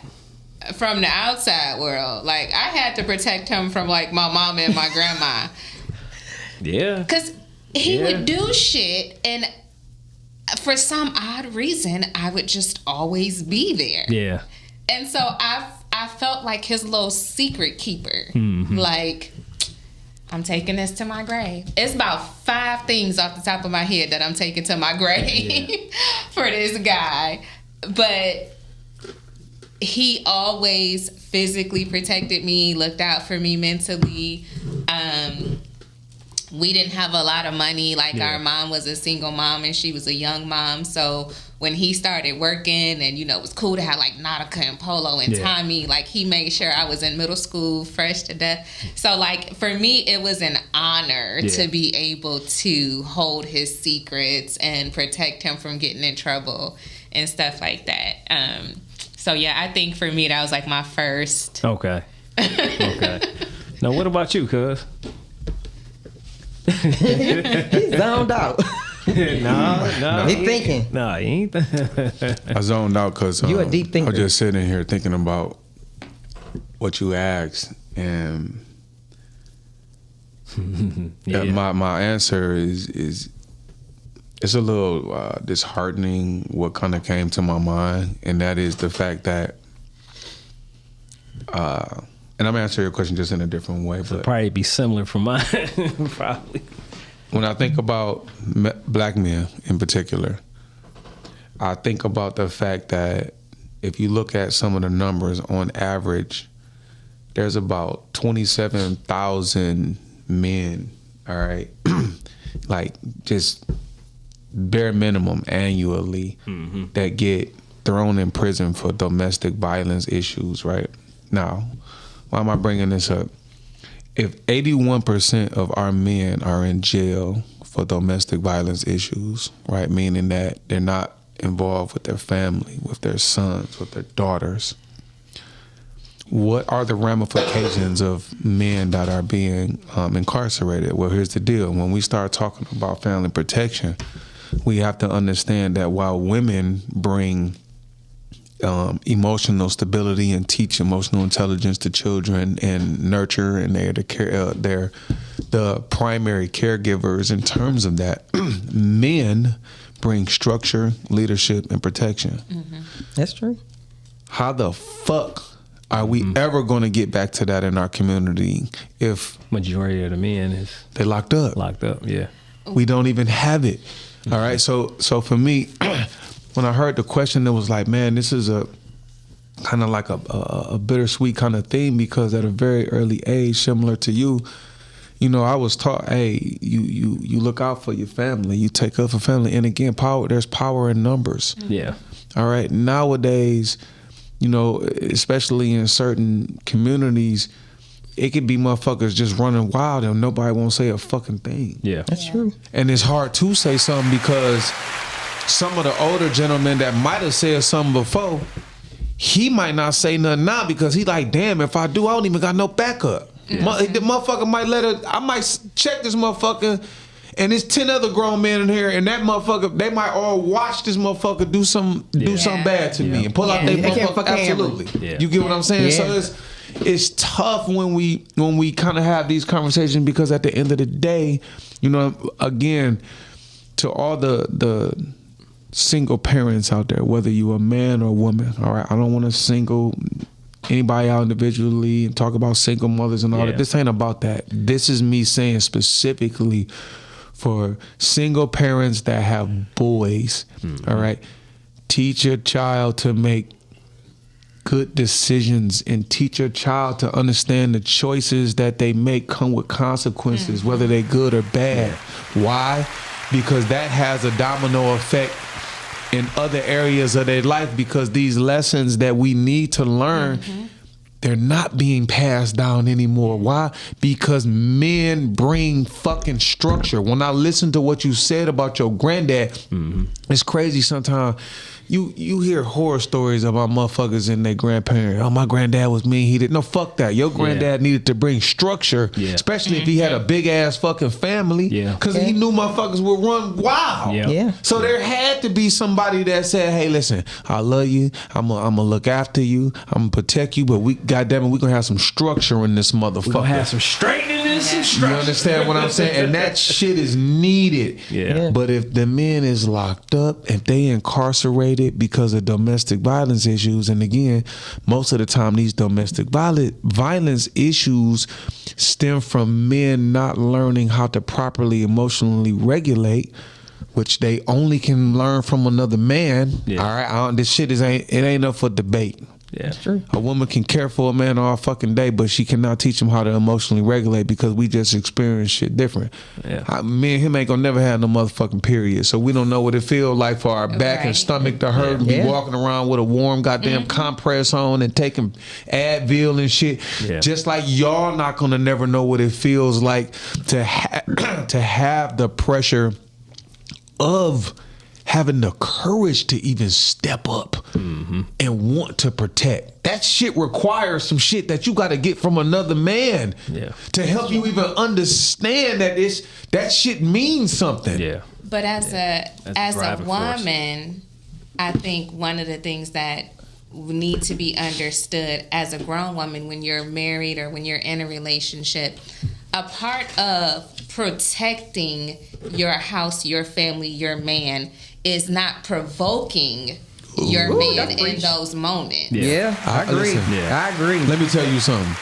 from the outside world. Like, I had to protect him from, like, my mom and my grandma. Yeah. Because he would do shit, and for some odd reason, I would just always be there. Yeah. And so I felt like his little secret keeper. Like, I'm taking this to my grave. It's about 5 things off the top of my head that I'm taking to my grave for this guy. But he always physically protected me, looked out for me mentally. We didn't have a lot of money. Like, our mom was a single mom and she was a young mom. So when he started working, and, you know, it was cool to have, like, Nautica and Polo and Tommy, like, he made sure I was in middle school, fresh to death. So, like, for me, it was an honor to be able to hold his secrets and protect him from getting in trouble and stuff like that. So, yeah, I think for me, that was, like, my first. Okay. Now, what about you, cuz? He's zoned out. No. He thinking. No, he ain't. I zoned out because you a deep thinker. I was just sitting here thinking about what you asked, and my answer is it's a little disheartening. What kind of came to my mind, and that is the fact that. And I'm answering your question just in a different way. It'll probably be similar from mine. Probably. When I think about black men in particular, I think about the fact that if you look at some of the numbers on average, there's about 27,000 men, all right, like just bare minimum annually that get thrown in prison for domestic violence issues, right? Now, why am I bringing this up? If 81% of our men are in jail for domestic violence issues, right, meaning that they're not involved with their family, with their sons, with their daughters, what are the ramifications of men that are being incarcerated? Well, here's the deal. When we start talking about family protection, we have to understand that while women bring emotional stability and teach emotional intelligence to children and nurture, and they're the primary caregivers in terms of that. Men bring structure, leadership, and protection. That's true. How the fuck are we ever going to get back to that in our community if majority of the men they locked up? Yeah. We don't even have it. All right. So for me, when I heard the question, it was like, man, this is a kind of like a bittersweet kind of thing, because at a very early age, similar to you I was taught, hey, you look out for your family, you take up for family, and again, there's power in numbers. Yeah. All right. Nowadays, especially in certain communities, it could be motherfuckers just running wild and nobody won't say a fucking thing. Yeah. That's true. And it's hard to say something because some of the older gentlemen that might have said something before, he might not say nothing now because he like, damn, if I do, I don't even got no backup. The motherfucker might I might check this motherfucker, and there's 10 other grown men in here, and that motherfucker, they might all watch this motherfucker do something bad to me and pull out their motherfucker. Absolutely. Yeah. You get what I'm saying? Yeah. So it's tough when we kind of have these conversations because at the end of the day, again, to all the single parents out there, whether you a man or a woman, all right, I don't want to single anybody out individually and talk about single mothers and all that. This ain't about that. This is me saying specifically for single parents that have boys, all right, teach your child to make good decisions and teach your child to understand the choices that they make come with consequences, whether they're good or bad. Why? Because that has a domino effect in other areas of their life, because these lessons that we need to learn, they're not being passed down anymore. Why? Because men bring fucking structure. When I listen to what you said about your granddad, it's crazy sometimes. You hear horror stories about motherfuckers and their grandparents. Oh, my granddad was mean. He didn't. No, fuck that. Your granddad needed to bring structure, especially if he had a big ass fucking family. Because he knew motherfuckers would run wild. So there had to be somebody that said, hey, listen, I love you. I'm gonna look after you. I'm gonna protect you. But goddamn it, we're gonna have some structure in this motherfucker. We're gonna have some straightness and structure. You understand what I'm saying? And that shit is needed. But if the man is locked up, if they incarcerated because of domestic violence issues, and again, most of the time these domestic violence issues stem from men not learning how to properly emotionally regulate, which they only can learn from another man. All right, this shit ain't up for debate. Yeah, that's true. A woman can care for a man all fucking day, but she cannot teach him how to emotionally regulate because we just experience shit different. Me and him ain't gonna never have no motherfucking period, so we don't know what it feels like for our back and stomach to hurt and be walking around with a warm goddamn compress on and taking Advil and shit. Just like y'all not gonna never know what it feels like to have the pressure of having the courage to even step up and want to protect. That shit requires some shit that you got to get from another man to help you even understand that shit means something. But as a woman, I think one of the things that need to be understood as a grown woman when you're married or when you're in a relationship, a part of protecting your house, your family, your man is not provoking your man in those moments. I agree. I agree. Let me tell you something.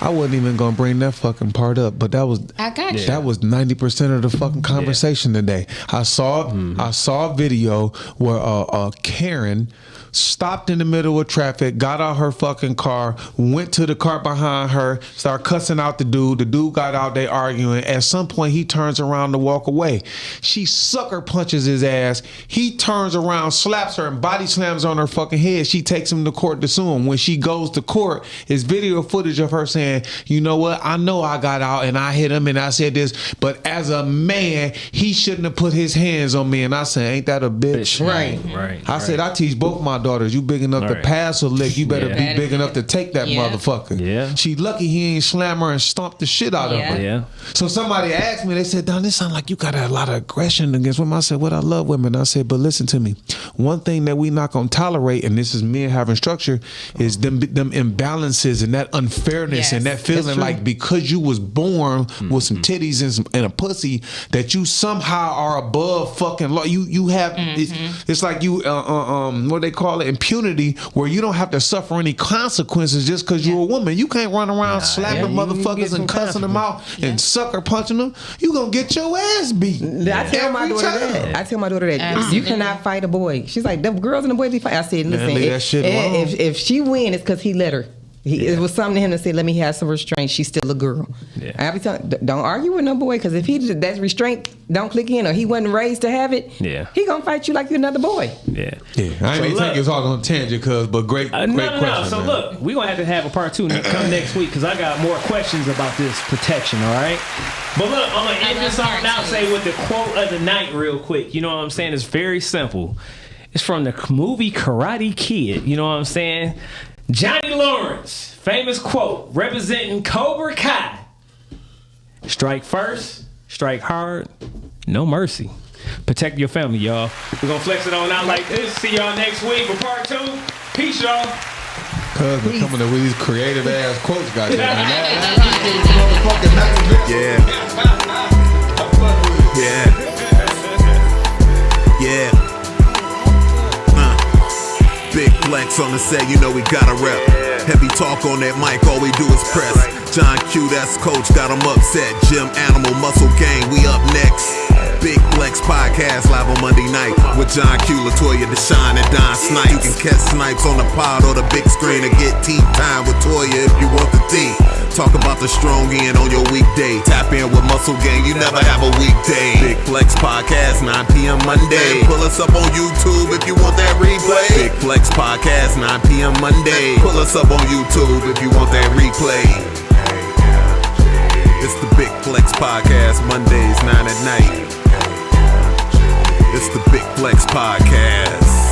I wasn't even gonna bring that fucking part up, but that was 90% of the fucking conversation today. I saw a video where Karen stopped in the middle of traffic, got out her fucking car, went to the car behind her, started cussing out the dude. The dude got out, they arguing. At some point, he turns around to walk away. She sucker punches his ass. He turns around, slaps her, and body slams on her fucking head. She takes him to court to sue him. When she goes to court, it's video footage of her saying, you know what, I know I got out and I hit him and I said this, but as a man, he shouldn't have put his hands on me. And I said, ain't that a bitch? Right. I said, I teach both my daughters, you big enough to pass a lick, you better be big enough to take that motherfucker. She lucky he ain't slam her and stomp the shit out of her. So somebody asked me, they said, Don, this sound like you got a lot of aggression against women. I said, well, I love women. I said, but listen to me. One thing that we not gonna tolerate, and this is men having structure, is them imbalances and that unfairness and that feeling like because you was born with some titties and a pussy that you somehow are above fucking law. You have it's like you what they call it, impunity, where you don't have to suffer any consequences just because you're a woman. You can't run around slapping motherfuckers and cussing them out and sucker punching them. You gonna get your ass beat. I tell my daughter that. You cannot fight a boy. She's like, the girls and the boys be fight. I said, listen, leave that shit alone. If she win, it's because he let her. It was something to him to say, let me have some restraint. She's still a girl. Yeah. I be telling, don't argue with no boy, because if that restraint don't click in, or he wasn't raised to have it, he gonna fight you like you're another boy. Yeah. I ain't take us all on a tangent, but great question. No. So look, we're gonna have to have a part 2 come next week, because I got more questions about this protection. All right. But look, I'm gonna end this on out say with the quote of the night real quick. You know what I'm saying? It's very simple. It's from the movie Karate Kid. You know what I'm saying? Johnny Lawrence, famous quote, representing Cobra Kai. Strike first, strike hard, no mercy. Protect your family, y'all. We're going to flex it on out like this. See y'all next week for part 2. Peace, y'all. Cuz we're coming up with these creative ass quotes, goddamn. Yeah. Big flex on the set, you know we gotta rep. Heavy talk on that mic, all we do is press. John Q, that's coach, got him upset. Gym Animal, Muscle Gang, we up next. Big Flex Podcast live on Monday night with John Q, Latoya, Deshaun, and Don Snipes. You can catch Snipes on the pod or the big screen, or get tea time with Toya if you want the tea. Talk about the strong end on your weekday. Tap in with Muscle Gang, you never have a weekday. Big Flex Podcast, 9 p.m. Monday. Pull us up on YouTube if you want that replay. Big Flex Podcast, 9 p.m. Monday. Pull us up on YouTube if you want that replay. It's the Big Flex Podcast, Mondays, 9 at night. It's the Big Flex Podcast.